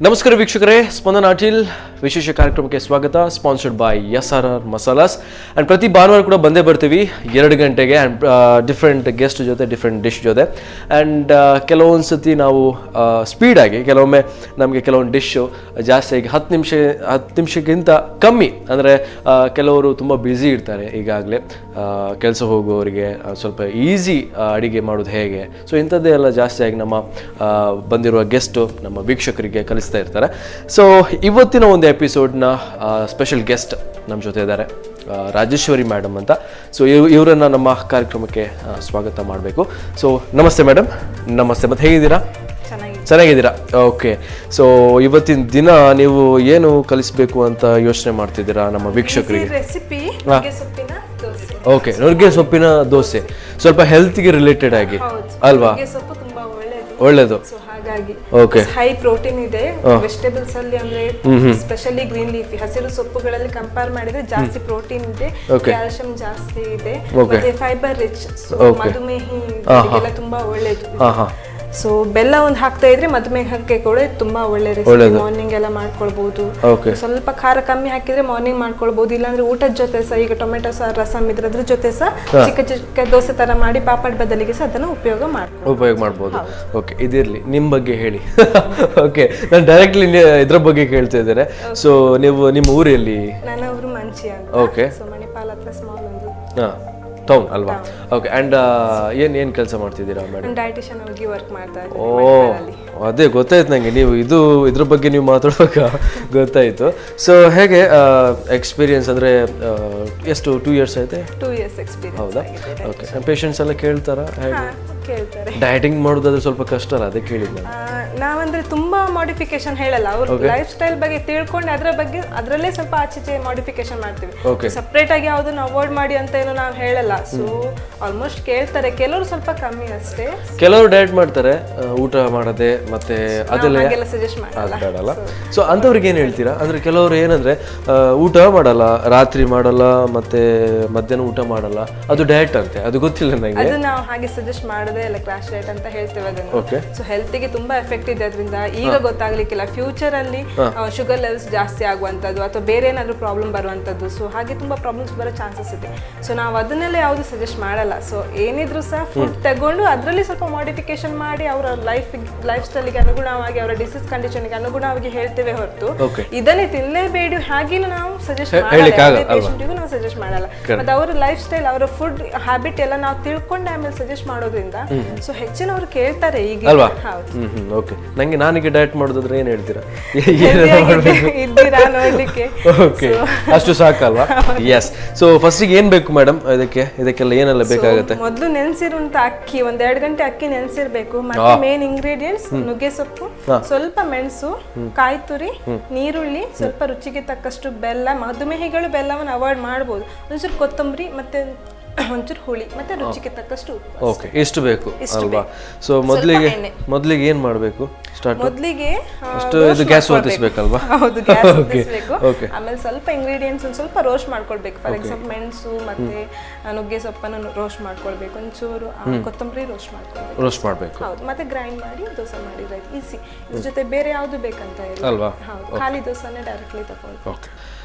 ನಮಸ್ಕಾರ ವೀಕ್ಷಕರೇ, ಸ್ಪಂದನ ಅಟಿಲ್ ವಿಶೇಷ ಕಾರ್ಯಕ್ರಮಕ್ಕೆ ಸ್ವಾಗತ. Sponsored by SRR masalas. And ಪ್ರತಿ ಭಾನುವಾರ ಕೂಡ ಬಂದೇ ಬರ್ತೀವಿ 2 ಗಂಟೆಗೆ. ಆ್ಯಂಡ್ ಡಿಫ್ರೆಂಟ್ ಗೆಸ್ಟ್ ಜೊತೆ, ಡಿಫ್ರೆಂಟ್ ಡಿಶ್ ಜೊತೆ. ಆ್ಯಂಡ್ ಕೆಲವೊಂದು ಸತಿ ನಾವು ಸ್ಪೀಡಾಗಿ, ಕೆಲವೊಮ್ಮೆ ನಮಗೆ ಕೆಲವೊಂದು ಡಿಶ್ಶು ಜಾಸ್ತಿಯಾಗಿ 10 ನಿಮಿಷಕ್ಕಿಂತ ಕಮ್ಮಿ, ಅಂದರೆ ಕೆಲವರು ತುಂಬ ಬ್ಯುಸಿ ಇರ್ತಾರೆ ಈಗಾಗಲೇ, ಕೆಲಸ ಹೋಗುವವರಿಗೆ ಸ್ವಲ್ಪ ಈಸಿ ಅಡಿಗೆ ಮಾಡೋದು ಹೇಗೆ, ಸೊ ಇಂಥದ್ದೇ ಎಲ್ಲ ಜಾಸ್ತಿಯಾಗಿ ನಮ್ಮ ಬಂದಿರುವ ಗೆಸ್ಟು ನಮ್ಮ ವೀಕ್ಷಕರಿಗೆ ಕಲಿಸ್ತಾ ಇರ್ತಾರೆ. ಸೊ ಇವತ್ತಿನ ಒಂದು ಎಪಿಸೋಡ್ನ ಸ್ಪೆಷಲ್ ಗೆಸ್ಟ್ ನಮ್ಮ ಜೊತೆ ಇದ್ದಾರೆ, ರಾಜೇಶ್ವರಿ ಮೇಡಮ್ ಅಂತ. ಸೊ ಇವರನ್ನು ನಮ್ಮ ಕಾರ್ಯಕ್ರಮಕ್ಕೆ ಸ್ವಾಗತ ಮಾಡಬೇಕು. ಸೊ ನಮಸ್ತೆ ಮೇಡಮ್. ನಮಸ್ತೆ. ಮತ್ತು ಹೇಗಿದ್ದೀರಾ? ಚೆನ್ನಾಗಿದ್ದೀರಾ? ಓಕೆ. ಸೊ ಇವತ್ತಿನ ದಿನ ನೀವು ಏನು ಕಲಿಸ್ಬೇಕು ಅಂತ ಯೋಚನೆ ಮಾಡ್ತಿದ್ದೀರಾ ನಮ್ಮ ವೀಕ್ಷಕರಿಗೆ? ಓಕೆ, ನುಗ್ಗೆ ಸೊಪ್ಪಿನ ದೋಸೆ, ಸ್ವಲ್ಪ ಹೆಲ್ತ್ಗೆ ರಿಲೇಟೆಡ್ ಆಗಿ ಅಲ್ವಾ? ಒಳ್ಳೇದು. ಹಾಗಾಗಿ ಹೈ ಪ್ರೋಟೀನ್ ಇದೆ ವೆಜಿಟೇಬಲ್ಸ್ ಅಲ್ಲಿ, ಅಂದ್ರೆ ಸ್ಪೆಷಲಿ ಗ್ರೀನ್ ಲೀಫಿ ಹಸಿರು ಸೊಪ್ಪುಗಳಲ್ಲಿ ಕಂಪೇರ್ ಮಾಡಿದ್ರೆ ಜಾಸ್ತಿ ಪ್ರೋಟೀನ್ ಇದೆ, ಕ್ಯಾಲ್ಸಿಯಂ ಜಾಸ್ತಿ ಇದೆ, ಮತ್ತೆ ಫೈಬರ್ ರಿಚ್, ಮಧುಮೇಹಿ ಎಲ್ಲ ತುಂಬಾ ಒಳ್ಳೇದು. ಸೊ ಬೆಲ್ಲ ಒಂದು ಹಾಕ್ತಾ ಇದ್ರೆ ಮಧುಮೇಹಕ್ಕೆ ಕೂಡ ತುಂಬಾ ಒಳ್ಳೆ ರೆಸಿಪಿ. ಮಾರ್ನಿಂಗ್ ಎಲ್ಲ ಮಾಡ್ಕೊಳ್ಬಹುದು. ಸ್ವಲ್ಪ ಖಾರ ಕಮ್ಮಿ ಹಾಕಿದ್ರೆ ಮಾರ್ನಿಂಗ್ ಮಾಡ್ಕೊಳ್ಬಹುದು, ಇಲ್ಲಾಂದ್ರೆ ಊಟದ ಜೊತೆ ಸಹ, ಈಗ ಟೊಮೆಟೊ ಸಾರು, ರಸಂ ಇದ್ರದ್ರ ಜೊತೆ ಸಹ ಚಿಕ್ಕ ಚಿಕ್ಕ ದೋಸೆ ತರ ಮಾಡಿ ಪಾಪಡ್ ಬದಲಿಗೆ ಸಹ ಅದನ್ನು ಉಪಯೋಗ ಮಾಡಬಹುದು. ಓಕೆ, ಇದಿರ್ಲಿ, ನಿಮ್ ಬಗ್ಗೆ ಹೇಳಿ. ಓಕೆ, ನಾನು ಡೈರೆಕ್ಟ್ಲಿ ಇದ್ರ ಬಗ್ಗೆ ಕೇಳ್ತಾ ಇದ್ದೇನೆ. ಸೊ ನೀವು ನಿಮ್ಮ ಊರಲ್ಲಿ? ನನ್ನ ಊರು ಮಂಚಿ ಅಂತ. ಓಕೆ. ಸೊ ಮಣಿಪಾಲ್ ಹತ್ರ ಸ್ಮಾಲ್ ಒಂದು ಟೌನ್ ಅಲ್ವಾ? ಓಕೆ. ಅಂಡ್ ಏನ್ ಕೆಲಸ ಮಾಡ್ತಿದ್ದೀರಾ ಮೇಡಮ್? ಡಯಟಿಷಿಯನ್ ಆಗಿ ವರ್ಕ್ ಮಾಡ್ತಾ ಇದ್ದೀನಿ. ಓ, ಅದೇ ಗೊತ್ತಾಯ್ತು ನನಗೆ, ನೀವು ಇದ್ರ ಬಗ್ಗೆ ನೀವು ಮಾತಾಡುವಾಗ ಗೊತ್ತಾಯ್ತು. ಸೊ ಹೇಗೆ ಎಕ್ಸ್ಪೀರಿಯನ್ಸ್ ಅಂದರೆ ಎಷ್ಟು 2 ಇಯರ್ಸ್ ಆಯ್ತು? 2 ಇಯರ್ಸ್ ಎಕ್ಸ್ಪೀರಿಯನ್ಸ್. ಹೌದಾ? ಓಕೆ. ಪೇಷಂಟ್ಸ್ ಎಲ್ಲ ಕೇಳ್ತಾರಾ ಕೇಳ್ತಾರೆ? ಡಯಟಿಂಗ್ ಮಾಡೋದಾದ್ರೆ ಸ್ವಲ್ಪ ಕಷ್ಟ ಅಲ್ಲ, ಅದೇ ಕೇಳಿದ್ದೆ. ನಾವಂದ್ರೆ ತುಂಬಾ ಮಾಡಿಫಿಕೇಶನ್ ಹೇಳಲ್ಲ, ಅವ್ರ ಲೈಫ್ ಸ್ಟೈಲ್ ಬಗ್ಗೆ ತಿಳ್ಕೊಂಡು ಅದರಲ್ಲೇ ಸ್ವಲ್ಪ ಆಚೆ ಮಾಡಿಫಿಕೇಶನ್ ಮಾಡ್ತೀವಿ. ಸಪ್ರೇಟ್ ಆಗಿ ಯಾವ್ದನ್ನ ಅವಾಯ್ಡ್ ಮಾಡಿ ಅಂತ ಏನು ನಾವು ಹೇಳಲ್ಲ. ಸೊ ಆಲ್ಮೋಸ್ಟ್ ಕೇಳ್ತಾರೆ, ಕೆಲವರು ಸ್ವಲ್ಪ ಕಮ್ಮಿ ಅಷ್ಟೇ. ಕೆಲವರು ಡಯಟ್ ಮಾಡ್ತಾರೆ, ಊಟ ಮಾಡದೆ, ಮತ್ತೆ ಅದೆಲ್ಲ ಸಜೆಸ್ಟ್ ಮಾಡಲ್ಲ. ಸೊ ಅಂತವ್ರಿಗೆ ಏನ್ ಹೇಳ್ತೀರಾ? ಅಂದ್ರೆ ಕೆಲವರು ಏನಂದ್ರೆ ಊಟ ಮಾಡಲ್ಲ, ರಾತ್ರಿ ಮಾಡಲ್ಲ, ಮತ್ತೆ ಮಧ್ಯಾಹ್ನ ಊಟ ಮಾಡಲ್ಲ, ಅದು ಡಯಟ್ ಅಂತೆ. ಅದು ಗೊತ್ತಿಲ್ಲ ನನಗೆ. ಅದು ನಾವು ಹಾಗೆ ಸಜೆಸ್ಟ್ ಮಾಡೋದೇ ಇಲ್ಲ, ಕ್ರಾಶ್ ಡಯಟ್ ಅಂತ ಹೇಳ್ತೇವೆ ಅದನ್ನು. ಸೊ ಹೆಲ್ತ್ ಗೆ ತುಂಬಾ ಎಫೆಕ್ಟ್ ಇದೆ ಅದರಿಂದ. ಈಗ ಗೊತ್ತಾಗ್ಲಿಕ್ಕಿಲ್ಲ, ಫ್ಯೂಚರ್ ಅಲ್ಲಿ ಶುಗರ್ ಲೆವೆಲ್ಸ್ ಜಾಸ್ತಿ ಆಗುವಂತದ್ದು ಅಥವಾ ಬೇರೆ ಏನಾದ್ರು ಪ್ರಾಬ್ಲಮ್ ಬರುವಂತದ್ದು. ಸೊ ಹಾಗೆ ತುಂಬಾ ಪ್ರಾಬ್ಲಮ್ಸ್ ಬರೋ ಚಾನ್ಸಸ್ ಇದೆ. ಸೊ ನಾವು ಅದನ್ನೆಲ್ಲ ಯಾವ್ದು ಸಜೆಸ್ಟ್ ಮಾಡಲ್ಲ. ಸೊ ಏನಿದ್ರು ಸಹ ಫುಡ್ ತಗೊಂಡು ಅದರಲ್ಲಿ ಸ್ವಲ್ಪ ಮಾಡಿಫಿಕೇಶನ್ ಮಾಡಿ ಅವರ ಲೈಫ್ ಸ್ಟೈಲ್ಗೆ ಅನುಗುಣವಾಗಿ, ಅವರ ಡಿಸೀಸ್ ಕಂಡೀಷನ್ಗೆ ಅನುಗುಣವಾಗಿ ಹೇಳ್ತೇವೆ ಹೊರತು ಇದನ್ನೇ ತಿನ್ನಲೇಬೇಡಿ ಹಾಗೆಲ್ಲ ನಾವು ಸಜೆಸ್ಟ್ ಪೇಷಂಟಿಗೂ ನಾವು ಸಜೆಸ್ಟ್ ಮಾಡಲ್ಲ. ಮತ್ತೆ ಅವರ ಲೈಫ್ ಸ್ಟೈಲ್, ಅವರ ಫುಡ್ ಹ್ಯಾಬಿಟ್ ಎಲ್ಲ ನಾವು ತಿಳ್ಕೊಂಡು ಆಮೇಲೆ ಸಜೆಸ್ಟ್ ಮಾಡೋದ್ರಿಂದ ಸೊ ಹೆಚ್ಚಿನವರು ಕೇಳ್ತಾರೆ ಈಗ. ಓಕೆ. ನಂಗೆ ನಾನೀಗ ಡಯಟ್ ಮಾಡೋದಾದ್ರೆ ಏನ್ ಹೇಳ್ತೀರಾ? ಇದ್ದೀರಾ ನೋಡ್ಲಿಕ್ಕೆ? ಓಕೆ, ಅಷ್ಟು ಸಾಕಲ್ವಾ? ಎಸ್. ಸೊ ಫಸ್ಟಿಗೆ ಏನ್ ಬೇಕು ಮೇಡಮ್? ಇದಕ್ಕೆಲ್ಲ ಏನೆಲ್ಲ ಬೇಕಾಗುತ್ತೆ? ಮೊದಲು ನೆನೆಸಿರುವಂತ ಅಕ್ಕಿ, 1-2 ಗಂಟೆ ಅಕ್ಕಿ ನೆನೆಸಿರ್ಬೇಕು. ಮತ್ತೆ ಮೇನ್ ಇಂಗ್ರೀಡಿಯೆಂಟ್ಸ್ ನುಗ್ಗೆ ಸೊಪ್ಪು, ಸ್ವಲ್ಪ ಮೆಣಸು, ಕಾಯಿ ತುರಿ, ನೀರುಳ್ಳಿ, ಸ್ವಲ್ಪ ರುಚಿಗೆ ತಕ್ಕಷ್ಟು ಬೆಲ್ಲ. ಮಧುಮೇಹಿಗಳು ಬೆಲ್ಲವನ್ನು ಅವಾಯ್ಡ್ ಮಾಡಬಹುದು. ಒಂಚೂರು ಕೊತ್ತಂಬರಿ, ಮತ್ತೆ ಒಂಚೂರು ಹುಳಿ, ಮತ್ತೆ ರುಚಿಗೆ ತಕ್ಕಷ್ಟು ಉಪ್ಪು. ಓಕೆ, ಇಷ್ಟು ಬೇಕು ಅಲ್ವಾ? ಸೊ ಮೊದಲಿಗೆ ಏನ್ ಮಾಡಬೇಕು? ಮೊದಲಿಗೆ ಇದು ಗ್ಯಾಸ್ ಹೊತ್ತಿಸಬೇಕಲ್ವಾ? ಹೌದು, ಗ್ಯಾಸ್ ಹೊತ್ತಿಸಬೇಕು. ಆಮೇಲೆ ಸ್ವಲ್ಪ ಇಂಗ್ರೀಡಿಯೆಂಟ್ಸ್ ಸ್ವಲ್ಪ ರೋಸ್ಟ್ ಮಾಡ್ಕೊಳ್ಬೇಕು. ಫಾರ್ ಎಕ್ಸಾಂಪಲ್ ಮೆಣಸು ಮತ್ತೆ ನುಗ್ಗೆ ಸೊಪ್ಪನ್ನು ರೋಸ್ಟ್ ಮಾಡ್ಕೊಳ್ಬೇಕು, ಒಂಚೂರು ಕೊತ್ತಂಬರಿ ರೋಸ್ಟ್ ಮಾಡ್ಬೇಕು. ಹೌದು, ಮತ್ತೆ ಗ್ರೈಂಡ್ ಮಾಡಿ ದೋಸೆ ಮಾಡಿದ್ರೆ ಈಸಿ. ಇದ್ರ ಜೊತೆ ಬೇರೆ ಯಾವ್ದು ಬೇಕಂತ ಇಲ್ಲ ಅಲ್ವಾ? ಹೌದು, ಖಾಲಿ ದೋಸೆನೇ ಡೈರೆಕ್ಟ್ಲಿ ತಗೊಳ್ಬೇಕು.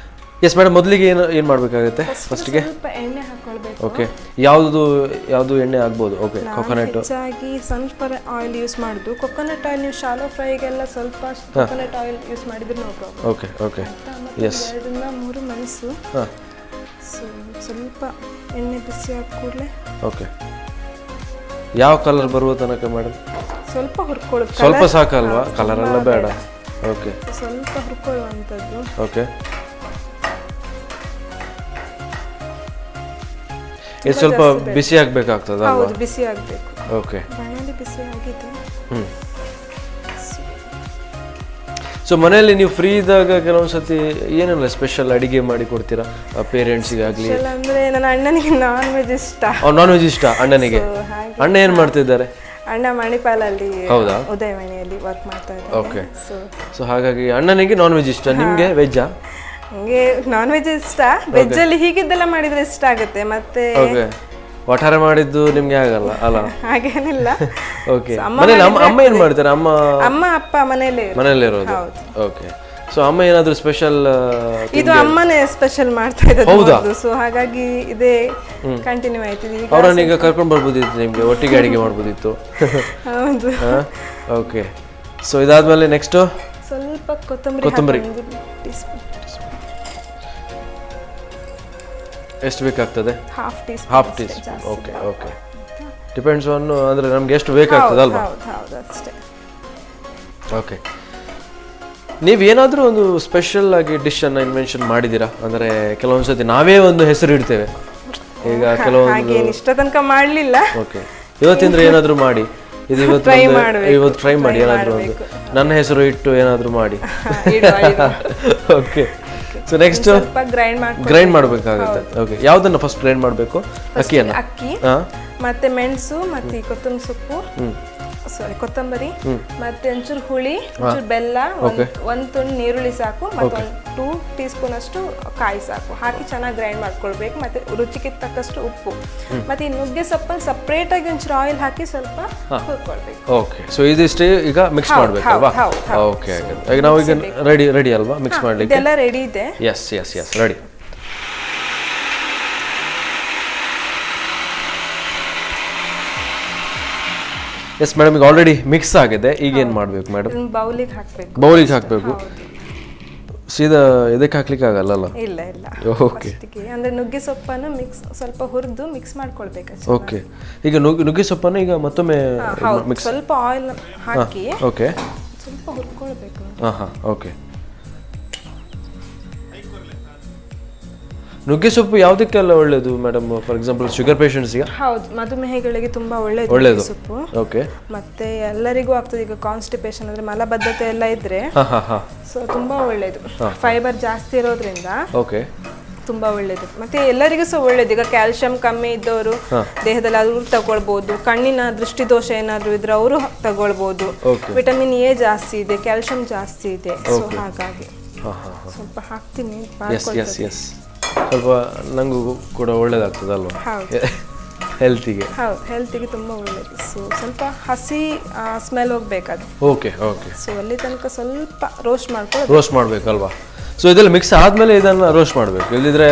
ಎಸ್ ಮೇಡಮ್, ಮೊದಲಿಗೆ ಏನು ಮಾಡಬೇಕಾಗುತ್ತೆ? ಫಸ್ಟ್ಗೆ ಸ್ವಲ್ಪ ಎಣ್ಣೆ ಹಾಕೊಳ್ಬೇಕು. ಓಕೆ. ಯಾವುದು ಎಣ್ಣೆ ಆಗ್ಬೋದು? ಓಕೆ. ಕೊಕೊನಟ್ ಹೆಚ್ಚಾಗಿ ಸನ್ಫ್ಲವರ್ ಆಯಿಲ್ ಯೂಸ್ ಮಾಡೋದು. ಕೊಕೊನಟ್ ಆಯಿಲ್ ನೀವು ಶಾಲೋ ಫ್ರೈಗೆಲ್ಲ ಸ್ವಲ್ಪ ಕೊಕೊನಟ್ ಆಯಿಲ್ ಯೂಸ್ ಮಾಡಿದ್ರೆ no problem. Okay. Okay. Yes. 2-3 ಮೆಣಸು. ಸೊ ಸ್ವಲ್ಪ ಎಣ್ಣೆ ಬಿಸಿ ಆದ ಕೂಡಲೇ. ಓಕೆ. ಯಾವ ಕಲರ್ ಬರುವ ತನಕ ಮೇಡಮ್? ಸ್ವಲ್ಪ ಹುರ್ಕೊಳ್ಳೋದು. ಸ್ವಲ್ಪ ಸಾಕಲ್ವಾ? ಕಲರ್ ಎಲ್ಲ ಬೇಡ. ಓಕೆ. ಸ್ವಲ್ಪ ಹುರ್ಕೊಳ್ಳುವಂಥದ್ದು. ಓಕೆ. ಇದು ಸ್ವಲ್ಪ ಬಿಸಿ ಆಗ್ಬೇಕಾಗ್ತದ? ಹೌದು, ಬಿಸಿ ಆಗಬೇಕು. ಓಕೆ. ಮನೆಯಲ್ಲಿ ಬಿಸಿ ಆಗಿದೆ. ಸೊ ಮನೆಯಲ್ಲಿ ನೀವು ಫ್ರೀ ಇದ್ದಾಗ ಕೆಲವೊಂದ್ಸತಿ ಏನೆಲ್ಲ ಸ್ಪೆಷಲ್ ಅಡಿಗೆ ಮಾಡಿ ಕೊಡ್ತೀರಾ ಪೇರೆಂಟ್ಸಿಗಾಗ್ಲಿ? ಅಂದ್ರೆ ನನ್ನ ಅಣ್ಣನಿಗೆ ನಾನ್ ವೆಜ್ ಇಷ್ಟ. ನಾನ್ ವೆಜ್ ಇಷ್ಟ ಅಣ್ಣನಿಗೆ? ಅಣ್ಣ ಏನ್ ಮಾಡ್ತಿದ್ದಾರೆ? ಅಣ್ಣ ಮಣಿಪಾಲಲ್ಲಿ ಹೌದಾ? ಉದಯವಾಣಿಯಲ್ಲಿ ವರ್ಕ್ ಮಾಡ್ತಾ ಇದ್ದಾರೆ. ಓಕೆ. ಸೊ ಹಾಗಾಗಿ ಅಣ್ಣನಿಗೆ ನಾನ್ ವೆಜ್ ಇಷ್ಟ, ನಿಮ್ಗೆ ವೆಜ್ಜಾ? ನಂಗೆ ನಾನ್ ವೆಜ್ ಇಷ್ಟ. ವೆಜ್ ಅಲ್ಲಿ ಹೀಗಿದ್ದೆಲ್ಲ ಮಾಡಿದ್ರೆ ಇಷ್ಟ ಆಗುತ್ತೆ. ಮತ್ತೆ ಒಟ್ಟಾರೆ ಮಾಡಿದ್ದು ನಿಮ್ಗೆ ಆಗಲ್ಲ ಅಲ್ಲ? ಹಾಗೇನಿಲ್ಲ. ಓಕೆ. ಮನೇಲಿ ಅಮ್ಮ ಏನ್ ಮಾಡ್ತಾರೆ? ಅಮ್ಮ ಅಪ್ಪ ಮನೇಲಿ ಇರೋದು. ಓಕೆ. ಸೊ ಅಮ್ಮ ಏನಾದ್ರು ಸ್ಪೆಷಲ್? ಇದು ಅಮ್ಮನೇ ಸ್ಪೆಷಲ್ ಮಾಡ್ತಾ ಇರೋದು. ಸೊ ಹಾಗಾಗಿ ಇದೇ ಕಂಟಿನ್ಯೂ ಆಯ್ತಿದೆ. ಅವ್ರನ್ನ ಈಗ ಕರ್ಕೊಂಡು ಬರ್ಬೋದಿತ್ತು, ನಿಮ್ಗೆ ಒಟ್ಟಿಗೆ ಅಡಿಗೆ ಮಾಡ್ಬೋದಿತ್ತು. ಹೌದು. ಓಕೆ. ಸೊ ಇದಾದ್ಮೇಲೆ ನೆಕ್ಸ್ಟ್ ಸ್ವಲ್ಪ ಕೊತ್ತಂಬರಿ. ಎಷ್ಟು ಬೇಕಾಗ್ತದೆ? Half tea spoon. Okay okay. Depends on, ಅಂದ್ರೆ ನಮ್ಗೆ ಎಷ್ಟು ಬೇಕಾಗ್ತದೆ ಅಲ್ವಾ? ಅಷ್ಟೇ. ಓಕೆ. ನೀವೇನಾದ್ರೂ ಒಂದು ಸ್ಪೆಷಲ್ ಆಗಿ ಡಿಶ್ ಅನ್ನ ಇನ್ವೆನ್ಷನ್ ಮಾಡಿದ್ದೀರಾ? ಅಂದ್ರೆ ಕೆಲವೊಂದ್ಸತಿ ನಾವೇ ಒಂದು ಹೆಸರು ಇಡ್ತೇವೆ. ಈಗ ಕೆಲವೊಂದು ಇಷ್ಟ ತನಕ ಮಾಡ್ಲಿಲ್ಲ. ಓಕೆ. ಇವತ್ತಿಂದ್ರೆ ಏನಾದ್ರೂ ಮಾಡಿ, ಇದು ಇವತ್ತು ಟ್ರೈ ಮಾಡಿ ಏನಾದ್ರೂ ಒಂದು ನನ್ನ ಹೆಸರು ಇಟ್ಟು ಏನಾದ್ರೂ ಮಾಡಿ. ಓಕೆ. ಸೊ ನೆಕ್ಸ್ಟ್ ಗ್ರೈಂಡ್ ಮಾಡ್ಬೇಕಾಗುತ್ತೆ. ಓಕೆ. ಯಾವ್ದನ್ನ ಫಸ್ಟ್ ಗ್ರೈಂಡ್ ಮಾಡಬೇಕು? ಅಕ್ಕಿ ಮತ್ತೆ ಮೆಣಸು ಮತ್ತೆ ಕೊತ್ತಂಬರಿ ಸೊಪ್ಪು, ಕೊತ್ತಂಬರಿ ಮತ್ತೆ ಒಂಚೂರು ಹುಳಿ, ಒಂಚೂರು ಬೆಲ್ಲ, ಒಂದ್ ತುಂಡು ನೀರುಳ್ಳಿ ಸಾಕು, ಮತ್ತೆ 2 ಟೀ ಸ್ಪೂನ್ ಅಷ್ಟು ಕಾಯಿ ಸಾಕು ಹಾಕಿ ಚೆನ್ನಾಗಿ ಗ್ರೈಂಡ್ ಮಾಡ್ಕೊಳ್ಬೇಕು. ಮತ್ತೆ ರುಚಿಗೆ ತಕ್ಕಷ್ಟು ಉಪ್ಪು, ಮತ್ತೆ ಈ ನುಗ್ಗೆ ಸೊಪ್ಪನ್ನು ಸಪ್ರೇಟ್ ಆಗಿ ಒಂಚೂರು ಆಯಿಲ್ ಹಾಕಿ ಸ್ವಲ್ಪ ಹುರ್ಕೊಳ್ಬೇಕು. ಓಕೆ. ಸೊ ಇದಿಷ್ಟೇ ಈಗ ಮಿಕ್ಸ್ ಮಾಡ್ಬೇಕಲ್ವಾ? ಓಕೆ. ಈಗ ನಾವು ಈಗ ರೆಡಿ ಅಲ್ವಾ ಮಿಕ್ಸ್ ಮಾಡ್ಲಿಕ್ಕೆ? ಇದೆಲ್ಲ ರೆಡಿ ಇದೆ. Yes yes yes ready. Yes madam, ಈಗ ಆಲ್ರೆಡಿ ಮಿಕ್ಸ್ ಆಗಿದೆ. ಈಗ ಏನ್ ಮಾಡ್ಬೇಕು ಮೇಡಮ್? ಬೌಲಿಗೆ ಹಾಕ್ಬೇಕು. ಸೀದಾ ಇದಕ್ಕೆ ಹಾಕ್ಲಿಕ್ಕೆ ಆಗಲ್ಲ? ಇಲ್ಲ. ಓಕೆ. ಅಂದ್ರೆ ನುಗ್ಗೆ ಸೊಪ್ಪನ್ನು ಸ್ವಲ್ಪ ಹುರಿದು ಮಿಕ್ಸ್ ಮಾಡ್ಕೊಳ್ಬೇಕು. ಓಕೆ. ಈಗ ನುಗ್ಗೆ ಸೊಪ್ಪನ್ನು ಈಗ ಮತ್ತೊಮ್ಮೆ ಸ್ವಲ್ಪ ಆಯಿಲ್ ಹಾಕಿ ಓಕೆ ಸ್ವಲ್ಪ ಹುರ್ಕೊಳ್ಬೇಕು. ಓಕೆ. ನುಗ್ಗೆ ಸೊಪ್ಪು ಯಾವುದಕ್ಕೆಲ್ಲ ಒಳ್ಳೇದು ಮೇಡಮ್? ಫಾರ್ ಎಕ್ಸಾಂಪಲ್ ಶುಗರ್ ಪೇಷಂಟ್ಸ್ಗೆ? ಹೌದು, ಮಧುಮೇಹಿಗಳಿಗೆ ತುಂಬಾ ಒಳ್ಳೇದು ಸೊಪ್ಪು. ಓಕೆ. ಮತ್ತೆ ಎಲ್ಲರಿಗೂ ಆಗ್ತದೆ. ಈಗ ಕಾನ್ಸ್ಟಿಪೇಷನ್ ಅಂದ್ರೆ ಮಲಬದ್ಧತೆ ಎಲ್ಲ ಇದ್ರೆ ಸೊ ತುಂಬಾ ಒಳ್ಳೇದು. ಫೈಬರ್ ಜಾಸ್ತಿ ಇರೋದ್ರಿಂದ ಓಕೆ ತುಂಬಾ ಒಳ್ಳೇದು. ಮತ್ತೆ ಎಲ್ಲರಿಗೂ ಸಹ ಒಳ್ಳೇದು. ಈಗ ಕ್ಯಾಲ್ಸಿಯಂ ಕಮ್ಮಿ ಇದ್ದವರು ದೇಹದಲ್ಲಿ ಅವರು ತಗೊಳ್ಬಹುದು. ಕಣ್ಣಿನ ದೃಷ್ಟಿ ದೋಷ ಏನಾದ್ರು ಇದ್ರೆ ಅವರು ತಗೊಳ್ಬಹುದು. ವಿಟಮಿನ್ ಎ ಜಾಸ್ತಿ ಇದೆ, ಕ್ಯಾಲ್ಸಿಯಂ ಜಾಸ್ತಿ ಇದೆ. ಸೊ ಹಾಗಾಗಿ ಸ್ವಲ್ಪ ಹಾಕ್ತೀನಿ. ಸ್ವಲ್ಪ ನಂಗೂ ಕೂಡ ಒಳ್ಳೇದಾಗ್ತದಲ್ವಾ ಹೆಲ್ತಿಗೆ ತುಂಬಾ ಒಳ್ಳೇದು. ಸೊ ಸ್ವಲ್ಪ ಹಸಿ ಸ್ಮೆಲ್ ಹೋಗ್ಬೇಕಾದ್ರೆ. Okay okay. ಸೊ ಅಲ್ಲಿ ತನಕ ಸ್ವಲ್ಪ ರೋಸ್ಟ್ ಮಾಡ್ಬೇಕಲ್ವಾ? ಸೊ ಇದೆಲ್ಲ ಮಿಕ್ಸ್ ಆದ್ಮೇಲೆ ಇದನ್ನ ರೋಸ್ಟ್ ಮಾಡ್ಬೇಕು, ಇಲ್ಲದಿದ್ರೆ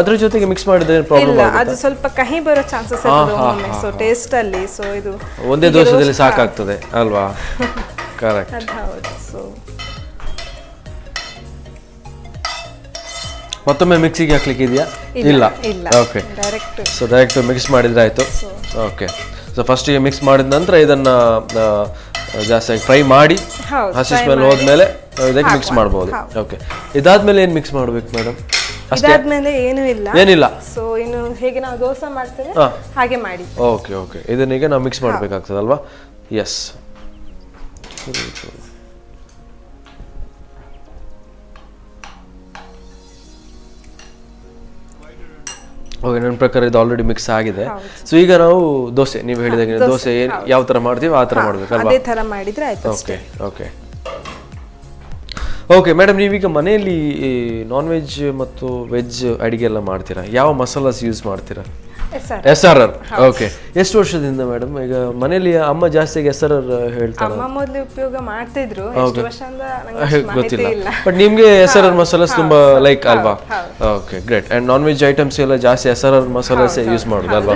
ಅದ್ರ ಜೊತೆಗೆ ಮಿಕ್ಸ್ ಮಾಡಿದ್ರೆ ಪ್ರಾಬ್ಲಮ್ ಆಗುತ್ತೆ. ಅದು ಸ್ವಲ್ಪ ಕಹಿ ಬರೋ ಚಾನ್ಸಸ್ ಇರುತ್ತೆ ಒಮ್ಮೆ. ಸೊ ಟೇಸ್ಟ್ ಅಲ್ಲಿ ಸೊ ಇದು ಒಂದೇ ದೋಸೆಯಲ್ಲಿ ಸಾಕಾಗ್ತದೆ ಅಲ್ವಾ? ಕರೆಕ್ಟ್. ಹೌದು. ಸೊ ಮತ್ತೊಮ್ಮೆ ಮಿಕ್ಸಿಗೆ ಹಾಕ್ಲಿಕ್ಕೆ ಇದೆಯಾ? ಇಲ್ಲ. ಓಕೆ. ಸೊ ಡೈರೆಕ್ಟ್ ಮಿಕ್ಸ್ ಮಾಡಿದ್ರೆ ಆಯ್ತು. ಓಕೆ. ಸೊ ಫಸ್ಟಿಗೆ ಮಿಕ್ಸ್ ಮಾಡಿದ ನಂತರ ಇದನ್ನ ಜಾಸ್ತಿ ಫ್ರೈ ಮಾಡಿ ಹಸಿ ಸ್ಮೆಲ್ ಹೋದ್ಮೇಲೆ ಇದಕ್ಕೆ ಮಿಕ್ಸ್ ಮಾಡಬಹುದು. ಓಕೆ. ಇದಾದ್ಮೇಲೆ ಏನ್ ಮಿಕ್ಸ್ ಮಾಡ್ಬೇಕು ಮೇಡಮ್? ಇದಾದ್ಮೇಲೆ ಏನಿಲ್ಲ. ಸೊ ಇನ್ನು ಹೇಗೆ ನಾವು ದೋಸೆ ಮಾಡ್ತೇವೆ ಹಾಗೆ ಮಾಡಿ. Okay okay. ಇದನ್ನೀಗ ನಾವು ಮಿಕ್ಸ್ ಮಾಡ್ಬೇಕಾಗ್ತದಲ್ವಾ? ಎಸ್. ಓಕೆ. ನನ್ನ ಪ್ರಕಾರ ಇದು ಆಲ್ರೆಡಿ ಮಿಕ್ಸ್ ಆಗಿದೆ. ಸೊ ಈಗ ನಾವು ದೋಸೆ, ನೀವು ಹೇಳಿದಾಗ ದೋಸೆ ಯಾವ ತರ ಮಾಡ್ತೀವಿ ಆ ತರ ಮಾಡ್ಬೇಕಲ್ವಾ? ಅದೇ ತರ ಮಾಡಿದ್ರೆ ಆಯ್ತು. Okay okay okay. ಮೇಡಮ್, ನೀವೀಗ ಮನೆಯಲ್ಲಿ ನಾನ್ ವೆಜ್ ಮತ್ತು ವೆಜ್ ಅಡಿಗೆ ಎಲ್ಲ ಮಾಡ್ತೀರಾ? ಯಾವ ಮಸಾಲಾಸ್ ಯೂಸ್ ಮಾಡ್ತೀರಾ? SRR. ಓಕೆ. ಎಷ್ಟು ವರ್ಷದಿಂದ ಮೇಡಮ್ ಈಗ ಮನೆಯಲ್ಲಿ ಅಮ್ಮ ಜಾಸ್ತಿಯಾಗಿ SRR ಹೇಳ್ತಾರೆ? ಅಮ್ಮ ಮೊದಲು ಉಪಯೋಗ ಮಾಡ್ತಿದ್ರು, ಎಷ್ಟು ವರ್ಷದಿಂದ ನನಗೆ ಗೊತ್ತಿಲ್ಲ. ಬಟ್ ನಿಮಗೆ SRR ಮಸಾಲಾಸ್ ತುಂಬಾ ಲೈಕ್ ಅಲ್ವಾ? Okay great. And non veg items ಎಲ್ಲ ಜಾಸ್ತಿ SRR ಮಸಾಲಾಸ್ ಯೂಸ್ ಮಾಡೋದು ಅಲ್ವಾ?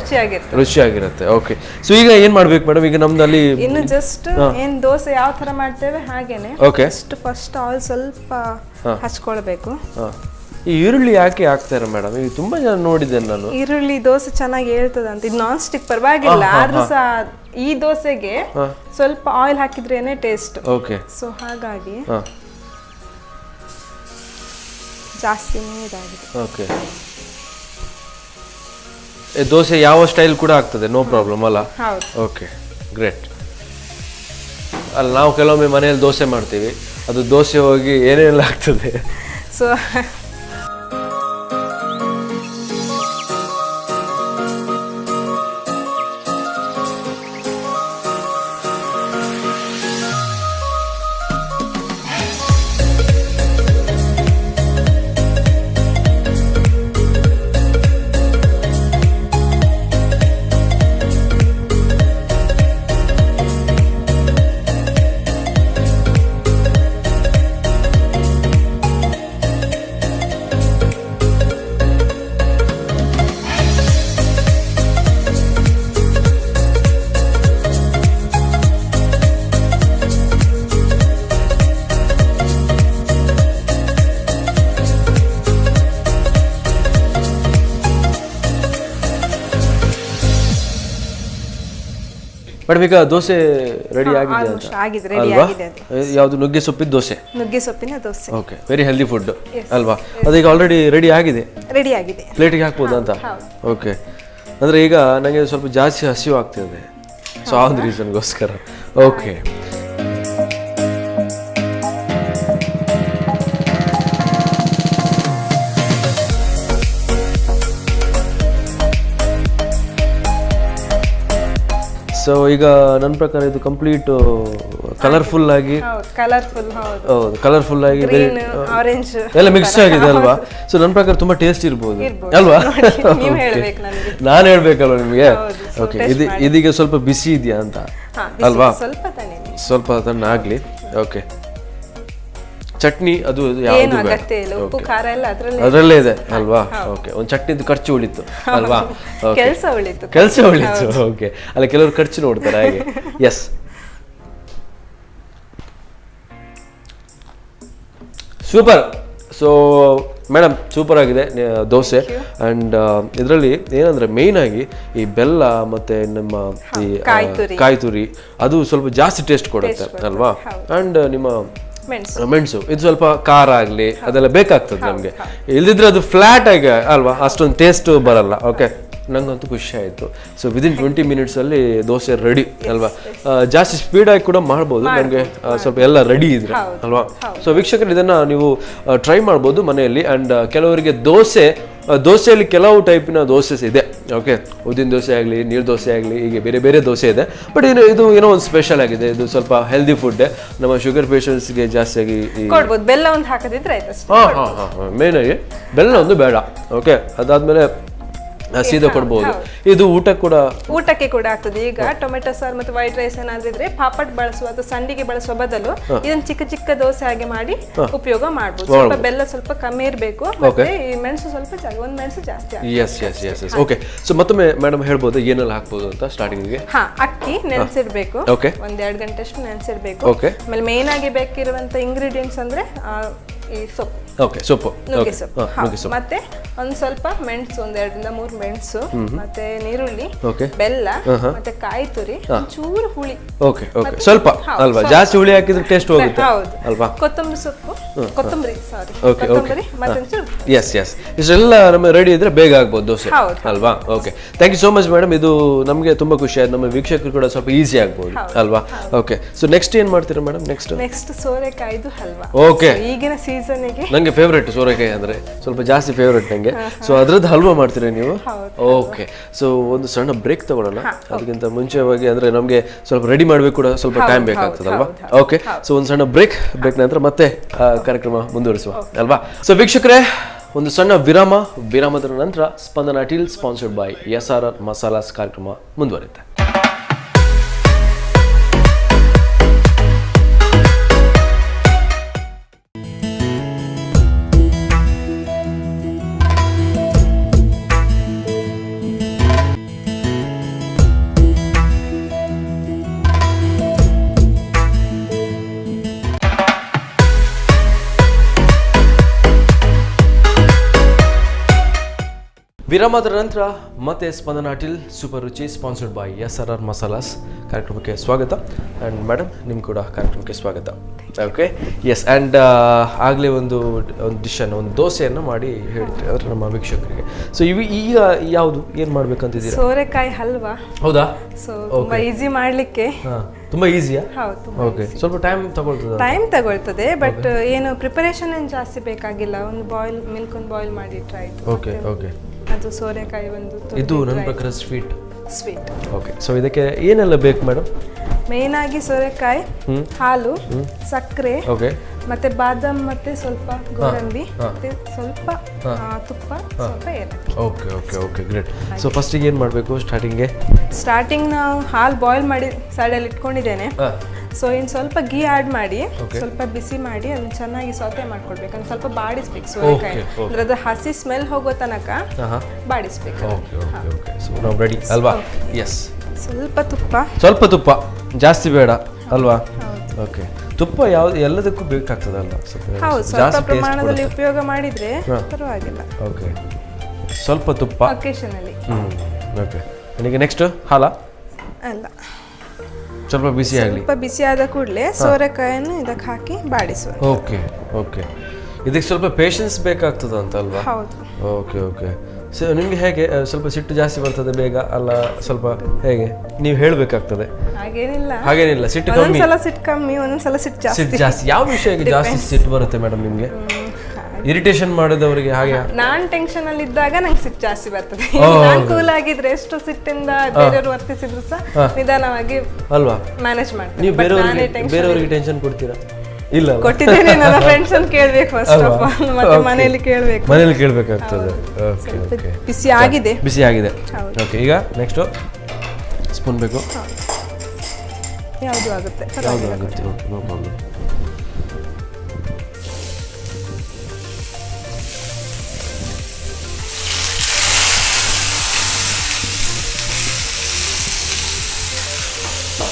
ರುಚಿಯಾಗಿರುತ್ತೆ. ಓಕೆ. ಸೊ ಈಗ ಏನ್ ಮಾಡ್ಬೇಕು ಮೇಡಮ್? ಈಗ ನಮ್ದಲ್ಲಿ ಇನ್ನು ಜಸ್ಟ್ ಏನ್ ದೋಸೆ ಯಾವ ತರ ಮಾಡ್ತೇವೆ ಹಾಗೇನೆ. ಓಕೆ. ಫಸ್ಟ್ ಆಯಿಲ್ ಸ್ವಲ್ಪ ಹಚ್ಕೊಳ್ಬೇಕು. ಈ ಈರುಳ್ಳಿ ಯಾಕೆ ಹಾಕ್ತಾರೆ ಮೇಡಮ್? ಈಗ ತುಂಬಾ ಜನ ನೋಡಿದ್ದೇನೆ ನಾನು. ಈರುಳ್ಳಿ ದೋಸೆ ಚೆನ್ನಾಗಿ ಹೇಳ್ತದಂತ. ಇದು ನಾನ್ ಸ್ಟಿಕ್ ಪರವಾಗಿಲ್ಲ, ಆದ್ರೂ ಸಹ ಈ ದೋಸೆಗೆ ಸ್ವಲ್ಪ ಆಯಿಲ್ ಹಾಕಿದ್ರೇನೆ ಟೇಸ್ಟ್. ಓಕೆ. ಸೊ ಹಾಗಾಗಿ ಜಾಸ್ತಿನೇ ಇದಾಗಿದೆ. ಓಕೆ. ದೋಸೆ ಯಾವ ಸ್ಟೈಲ್ ಕೂಡ ಆಗ್ತದೆ, ನೋ ಪ್ರಾಬ್ಲಮ್ ಅಲ್ಲ? ಹೌದು. Okay great. ಅಲ್ಲಿ ನಾವು ಕೆಲವೊಮ್ಮೆ ಮನೆಯಲ್ಲಿ ದೋಸೆ ಮಾಡ್ತೀವಿ, ಅದು ದೋಸೆ ಹೋಗಿ ಏನೇನೆಲ್ಲ ಆಗ್ತದೆ. ಸೊ ಮೇಡಮ್ ಈಗ ದೋಸೆ ರೆಡಿ ಆಗಿದೆ ಅಂತ ಆಲ್ಮೋಸ್ಟ್ ಆಗಿದೆ, ರೆಡಿ ಅಲ್ವಾ? ಆಗಿದೆ ಅದು. ಯಾವುದು ನುಗ್ಗೆ ಸೊಪ್ಪಿದ ದೋಸೆ. ನುಗ್ಗೆ ಸೊಪ್ಪಿನ dosa okay, very healthy food ಅಲ್ವಾ? ಅದೀಗ ಆಲ್ರೆಡಿ ರೆಡಿ ಆಗಿದೆ, ರೆಡಿ ಆಗಿದೆ. ಪ್ಲೇಟಿಗೆ ಹಾಕ್ಬೋದು ಅಂತ. ಓಕೆ, ಅಂದರೆ ಈಗ ನನಗೆ ಸ್ವಲ್ಪ ಜಾಸ್ತಿ ಹಸಿವು ಆಗ್ತಿದೆ, ಸೊ ಆ ಒಂದು ರೀಸನ್ಗೋಸ್ಕರ. ಓಕೆ, ಸೊ ಈಗ ನನ್ನ ಪ್ರಕಾರ ಇದು ಕಂಪ್ಲೀಟ್ ಕಲರ್ಫುಲ್ ಆಗಿ, ಕಲರ್ಫುಲ್, ಹೌದು ಕಲರ್ಫುಲ್ ಆಗಿ ಗ್ರೀನ್, ಆರೆಂಜ್ ಎಲ್ಲ ಮಿಕ್ಸ್ ಆಗಿದೆ ಅಲ್ವಾ? ಸೊ ನನ್ನ ಪ್ರಕಾರ ತುಂಬಾ ಟೇಸ್ಟ್ ಇರ್ಬೋದು ಅಲ್ವಾ? ನೀವು ಹೇಳ್ಬೇಕು ನನಗೆ. ನಾನು ಹೇಳ್ಬೇಕಲ್ವಾ ನಿಮಗೆ? ಓಕೆ, ಇದೀಗ ಸ್ವಲ್ಪ ಬಿಸಿ ಇದೆಯಾ ಅಂತ ಅಲ್ವಾ? ಸ್ವಲ್ಪ ತಾನೇ, ಸ್ವಲ್ಪ ಅದನ್ನ ಆಗ್ಲಿ. ಓಕೆ, ಚಟ್ನಿ ಅದು ಏನು ಯಾವುದು ಅಗತ್ಯ ಇಲ್ಲ, ಉಪ್ಪು ಖಾರ ಎಲ್ಲ ಅದರಲ್ಲೇ ಇದೆ ಅಲ್ವಾ? ಓಕೆ, ಒಂದು ಚಟ್ನಿದು ಖರ್ಚು ಉಳಿತು ಅಲ್ವಾ? ಕೆಲಸ ಉಳಿತು, ಕೆಲಸ ಉಳಿತು. ಓಕೆ, ಅಲ್ಲ ಕೆಲವರು ಖರ್ಚು ನೋಡ್ತಾರೆ ಹಾಗೆ. Yes, super. So madam, super ಆಗಿದೆ ದೋಸೆ. ಆ್ಯಂಡ್ ಇದರಲ್ಲಿ ಏನಂದರೆ ಮೇಯ್ನ್ ಆಗಿ ಈ ಬೆಲ್ಲ ಮತ್ತು ನಮ್ಮ ಈ ಕಾಯಿ ತುರಿ ಅದು ಸ್ವಲ್ಪ ಜಾಸ್ತಿ ಟೇಸ್ಟ್ ಕೊಡುತ್ತೆ ಅಲ್ವಾ? ಆ್ಯಂಡ್ ನಿಮ್ಮ ಮೆಣಸು ಇದು ಸ್ವಲ್ಪ ಖಾರ ಆಗಲಿ ಅದೆಲ್ಲ ಬೇಕಾಗ್ತದೆ ನಮಗೆ. ಇಲ್ದಿದ್ರೆ ಅದು ಫ್ಲ್ಯಾಟ್ ಆಗಿ ಅಲ್ವಾ, ಅಷ್ಟೊಂದು ಟೇಸ್ಟ್ ಬರಲ್ಲ. ಓಕೆ, ನಂಗಂತೂ ಖುಷಿ ಆಯಿತು. ಸೊ ವಿದಿನ್ 20 ಮಿನಿಟ್ಸಲ್ಲಿ ದೋಸೆ ರೆಡಿ ಅಲ್ವಾ? ಜಾಸ್ತಿ ಸ್ಪೀಡಾಗಿ ಕೂಡ ಮಾಡ್ಬೋದು, ನಮಗೆ ಸ್ವಲ್ಪ ಎಲ್ಲ ರೆಡಿ ಇದ್ರೆ ಅಲ್ವಾ? ಸೊ ವೀಕ್ಷಕರು, ಇದನ್ನು ನೀವು ಟ್ರೈ ಮಾಡ್ಬೋದು ಮನೆಯಲ್ಲಿ. ಆ್ಯಂಡ್ ಕೆಲವರಿಗೆ ದೋಸೆಯಲ್ಲಿ ಕೆಲವು ಟೈಪಿನ ದೋಸೆ ಇದೆ. ಓಕೆ, ಉದ್ದಿನ ದೋಸೆ ಆಗಲಿ, ನೀರು ದೋಸೆ ಆಗಲಿ, ಹೀಗೆ ಬೇರೆ ಬೇರೆ ದೋಸೆ ಇದೆ. ಬಟ್ ಇದು ಏನೋ ಒಂದು ಸ್ಪೆಷಲ್ ಆಗಿದೆ. ಇದು ಸ್ವಲ್ಪ ಹೆಲ್ದಿ ಫುಡ್, ನಮ್ಮ ಶುಗರ್ ಪೇಷಂಟ್ಸ್ಗೆ ಜಾಸ್ತಿಯಾಗಿ ಬೆಲ್ಲ ಒಂದು ಹಾಕದಿದ್ರೆ ಮೇನ್ ಆಗಿ ಬೆಲ್ಲ ಒಂದು ಬೇಡ. ಓಕೆ, ಅದಾದ್ಮೇಲೆ ಸೀದಾ ಕೊಡ್ಬೋದು. ಇದು ಊಟಕ್ಕೆ ಕೂಡ ಆಗ್ತದೆ. ಈಗ ಟೊಮೆಟೊ ಸಾರು ಮತ್ತು ವೈಟ್ ರೈಸ್ ಏನಾದ್ರೆ ಪಾಪಡ್ ಬಳಸುವ ಅಥವಾ ಸಂಡಿಗೆ ಬಳಸುವ ಬದಲು ಇದನ್ನ ಚಿಕ್ಕ ಚಿಕ್ಕ ದೋಸೆ ಹಾಗೆ ಮಾಡಿ ಉಪಯೋಗ ಮಾಡಬಹುದು. ಸ್ವಲ್ಪ ಬೆಲ್ಲ ಸ್ವಲ್ಪ ಕಮ್ಮಿ ಇರಬೇಕು, ಮತ್ತೆ ಈ ಮೆಣಸು ಸ್ವಲ್ಪ ಒಂದು ಮೆಣಸು ಜಾಸ್ತಿ. ಎಸ್. ಓಕೆ, ಸೊ ಮತ್ತೊಮ್ಮೆ ಮೇಡಮ್ ಹೇಳ್ಬೋದು ಏನೆಲ್ಲ ಹಾಕ್ಬೋದು ಅಂತ ಸ್ಟಾರ್ಟಿಂಗ್ಗೆ? ಅಕ್ಕಿ ನೆನೆಸಿರ್ಬೇಕು, 1-2 ಗಂಟೆ ಅಷ್ಟು ನೆನೆಸಿರ್ಬೇಕು. ಆಮೇಲೆ ಮೇನ್ ಆಗಿ ಬೇಕಿರುವಂತ ಇಂಗ್ರೀಡಿಯೆಂಟ್ಸ್ ಅಂದ್ರೆ ಈ ಸೊಪ್ಪು. ಓಕೆ, ಸೊಪ್ಪು, ನುಗ್ಗೆ ಸೊಪ್ಪು, ಮತ್ತೆ ಒಂದು ಸ್ವಲ್ಪ ಮೆಣಸು, 1-2-3 ಮೆಣಸು, ಮತ್ತೆ ನೀರುಳ್ಳಿ, ಬೆಲ್ಲ, ಮತ್ತೆ ಕಾಯಿ ತುರಿ, ಚೂರು ಹುಳಿ. ಓಕೆ, ಸ್ವಲ್ಪ ಅಲ್ವಾ? ಜಾಸ್ತಿ ಹುಳಿ ಹಾಕಿದ್ರೆ ಟೇಸ್ಟ್ ಹೋಗುತ್ತೆ ಅಲ್ವಾ? ಕೊತ್ತಂಬರಿ ಸೊಪ್ಪು, ಕೊತ್ತಂಬರಿ ಮತ್ತೆ ಎಸ್ ಇಷ್ಟೆಲ್ಲ ನಮಗೆ ರೆಡಿ ಇದ್ರೆ ಬೇಗ ಆಗ್ಬೋದು ದೋಸೆ ಅಲ್ವಾ? Okay, thank you so much madam. ಇದು ನಮಗೆ ತುಂಬಾ ಖುಷಿ ಆಯ್ತು, ನಮ್ಮ ವೀಕ್ಷಕರು ಕೂಡ ಸ್ವಲ್ಪ ಈಸಿ ಆಗ್ಬೋದು ಅಲ್ವಾ? ಓಕೆ, ಸೊ ನೆಕ್ಸ್ಟ್ ಏನ್ ಮಾಡ್ತೀರಾ ಮೇಡಮ್? ನೆಕ್ಸ್ಟ್ ಸೋರೆಕಾಯಿದು ಹಲ್ವಾ. ಓಕೆ, ಈಗಿನ ಸೀಸನ್ಗೆ ನಂಗೆ ಫೇವ್ರೇಟ್ ಸೋರೆಕಾಯಿ ಅಂದ್ರೆ ಸ್ವಲ್ಪ ಜಾಸ್ತಿ ಫೇವ್ರೇಟ್ ನಂಗೆ. ಸೊ ಅದ್ರದ್ದು ಹಲ್ವಾ ಮಾಡ್ತೀರಾ ನೀವು? ಓಕೆ, ಸೊ ಒಂದು ಸಣ್ಣ ಬ್ರೇಕ್ ತಗೊಳ್ಳೋಣ. ಅದಕ್ಕಿಂತ ಮುಂಚೆವಾಗಿ ಅಂದ್ರೆ ನಮಗೆ ಸ್ವಲ್ಪ ರೆಡಿ ಮಾಡ್ಬೇಕು ಕೂಡ ಸ್ವಲ್ಪ ಟೈಮ್ ಬೇಕಾಗ್ತದಲ್ವಾ? ಓಕೆ, ಸೊ ಒಂದು ಸಣ್ಣ ಬ್ರೇಕ್ ನಂತರ ಮತ್ತೆ ಕಾರ್ಯಕ್ರಮ ಮುಂದುವರಿಸುವ ಅಲ್ವಾ? ಸೊ ವೀಕ್ಷಕರೇ, ಒಂದು ಸಣ್ಣ ವಿರಾಮದ ನಂತರ ಸ್ಪಂದನ ಟೀಲ್ ಸ್ಪಾನ್ಸರ್ಡ್ ಬೈ SRR ಮಸಾಲಾಸ್ ಕಾರ್ಯಕ್ರಮ ಮುಂದುವರಿಯುತ್ತೆ. ವಿರಾಮದ ನಂತರ ಮತ್ತೆ ಸ್ಪಂದನ ಟೀಲ್ ಸೂಪರ್ ರುಚಿ ಸ್ಪಾನ್ಸರ್ಡ್ ಬೈ SRR ಮಸಾಲಾಸ್ ಕಾರ್ಯಕ್ರಮಕ್ಕೆ ಸ್ವಾಗತ. ಆ್ಯಂಡ್ ಮೇಡಮ್, ನಿಮ್ಗೆ ಕೂಡ ಕಾರ್ಯಕ್ರಮಕ್ಕೆ ಸ್ವಾಗತ. Okay, S. ಆ್ಯಂಡ್ ಆಗಲೇ ಒಂದು ಡಿಶನ್ನು, ಒಂದು ದೋಸೆಯನ್ನು ಮಾಡಿ ಹೇಳಿದ್ರಿ ಅಂದರೆ ನಮ್ಮ ವೀಕ್ಷಕರಿಗೆ. ಸೊ ಈಗ ಯಾವುದು ಏನು ಮಾಡ್ಬೇಕಂತಿದ್ದೀರಾ? ಸೋರೆಕಾಯಿ ಹಲ್ವಾ. ಹೌದಾ? ಸೊ ತುಂಬಾ ಈಸಿ ಮಾಡಲಿಕ್ಕೆ. ತುಂಬಾ ಈಸಿಯಾ? ಹೌದು. ಓಕೆ, ಸ್ವಲ್ಪ ಟೈಮ್ ತಗೊಳ್ತದೆ, ಬಟ್ ಏನು ಪ್ರಿಪರೇಷನ್ ಏನು ಜಾಸ್ತಿ ಬೇಕಾಗಿಲ್ಲ. ಒಂದು ಮಿಲ್ಕ್ ಬಾಯ್ಲ್ ಮಾಡಿ ಟ್ರೈ. ಓಕೆ, ಅದು ಸೋರೆಕಾಯಿ ಒಂದು. ಇದು ನನ್ನ ಪ್ರಕಾರ ಸ್ವೀಟ್. ಓಕೆ, ಸೊ ಇದಕ್ಕೆ ಏನೆಲ್ಲ ಬೇಕು ಮೇಡಮ್? ಮೇನ್ ಆಗಿ ಸೋರೆಕಾಯಿ, ಹಾಲು, ಸಕ್ಕರೆ, ಮತ್ತೆ ಬಾದಾಮ್, ಮತ್ತೆ ಸ್ವಲ್ಪ ಗೋಡಂಬಿ, ಮತ್ತೆ ಸ್ವಲ್ಪ ತುಪ್ಪ, ಸ್ವಲ್ಪ ಏಲಕ್ಕಿ. Okay, great. ಸೊ ಫಸ್ಟಿಗೆ ಏನು ಮಾಡಬೇಕು? ಸ್ಟಾರ್ಟಿಂಗ್ ನಾವು ಹಾಲು ಬಾಯ್ಲ್ ಮಾಡಿ ಸೈಡಲ್ಲಿ ಇಟ್ಕೊಂಡಿದ್ದೇನೆ. ಸೊ ಇನ್ನು ಸ್ವಲ್ಪ ಗೀ ಆ್ಯಡ್ ಮಾಡಿ ಸ್ವಲ್ಪ ಬಿಸಿ ಮಾಡಿ ಅದನ್ನ ಚೆನ್ನಾಗಿ ಸೌತೆ ಮಾಡ್ಕೊಳ್ಬೇಕು. ಅಂದ್ರೆ ಸ್ವಲ್ಪ ಬಾಡಿಸ್ಬೇಕು ಸೋರೆಕಾಯಿ, ಅಂದ್ರೆ ಅದು ಹಸಿ ಸ್ಮೆಲ್ ಹೋಗೋ ತನಕ ಬಾಡಿಸ್ಬೇಕು. ಅಲ್ವಾ? ಎಸ್. ಸ್ವಲ್ಪ ತುಪ್ಪ ಜಾಸ್ತಿ ಬೇಡ ಅಲ್ವಾ? ಓಕೆ, ತುಪ್ಪ ಯಾವ್ದು ಎಲ್ಲದಕ್ಕೂ ಬೇಕಾಗ್ತದಲ್ಲ? ಸ್ವಲ್ಪ ಪ್ರಮಾಣದಲ್ಲಿ ಉಪಯೋಗ ಮಾಡಿದ್ರೆ ಪರವಾಗಿಲ್ಲ. ಓಕೆ, ಸ್ವಲ್ಪ ತುಪ್ಪ ಅಕೇಶನಲ್ಲಿ. ಓಕೆ, ನನಗೆ ನೆಕ್ಸ್ಟ್ ಹಾಲ ಅಲ್ಲ ಸ್ವಲ್ಪ ಬಿಸಿ ಆಗಲಿ. ಸ್ವಲ್ಪ ಬಿಸಿ ಆದ ಕೂಡಲೇ ಸೋರೆಕಾಯನ್ನು ಇದಕ್ಕೆ ಹಾಕಿ ಬಾಡಿಸುವ. Okay okay. ಇದಕ್ಕೆ ಸ್ವಲ್ಪ ಪೇಷನ್ಸ್ ಬೇಕಾಗ್ತದ ಅಂತ ಅಲ್ವಾ? ಹೌದು. Okay okay. ಸೊ ನಿಮಗೆ ಹೇಗೆ ಸ್ವಲ್ಪ ಸಿಟ್ಟು ಜಾಸ್ತಿ ಬರ್ತದೆ ಬೇಗ ಅಲ್ಲ ಸ್ವಲ್ಪ ಹೇಗೆ ನೀವು ಹೇಳಬೇಕಾಗ್ತದೆ? ಹಾಗೇನಿಲ್ಲ, ಸಿಟ್ಟು ಕಮ್ಮಿ. ಒಂದೊಂದ್ಸಲ ಸಿಟ್ಟು ಕಮ್ಮಿ, ಒಂದೊಂದ್ಸಲ ಸಿಟ್ಟು ಜಾಸ್ತಿ. ಯಾವ ವಿಷಯಕ್ಕೆ ಜಾಸ್ತಿ ಸಿಟ್ಟು ಬರುತ್ತೆ ಮೇಡಮ್ ನಿಮಗೆ? ಇರಿಟೇಷನ್ ಮಾಡೋದವರಿಗೆ ಹಾಗೆ? ನಾನ್ ಟೆನ್ಷನ್ ಅಲ್ಲಿ ಇದ್ದಾಗ ನಂಗೆ ಸಿಟ್ಟು ಜಾಸ್ತಿ ಬರ್ತದೆ. ನಾನ್ ಕೂಲ್ ಆಗಿದ್ರೆ ಎಷ್ಟು ಸಿಟ್ಟಿಂದ ಬೇರೆಯವರು ವರ್ತಿಸಿದ್ರು ಸಹ ನಿಧಾನವಾಗಿ ಅಲ್ವಾ ಮ್ಯಾನೇಜ್ ಮಾಡ್ತೀನಿ. ನೀವು ಬೇರೆಯವರಿಗೆ ಟೆನ್ಷನ್ ಕೊಡ್ತೀರಾ? ಇಲ್ಲ, ಕೊಟ್ಟಿದ್ದೇನೆ. ನನ್ನ ಫ್ರೆಂಡ್ಸ್ ಅನ್ನು ಕೇಳಬೇಕು ಫಸ್ಟ್ ಆಫ್ ಆಲ್, ಮತ್ತೆ ಮನೆಯಲ್ಲಿ ಕೇಳಬೇಕಾಗ್ತದೆ. Okay okay. ಬಿಸಿ ಆಗಿದೆ. ಓಕೆ. ಈಗ ನೆಕ್ಸ್ಟ್ ಸ್ಪೂನ್ ಬೇಕು. ಯಾವುದು ಆಗುತ್ತೆ? ಯಾವುದು ಆಗುತ್ತೆ? No problem.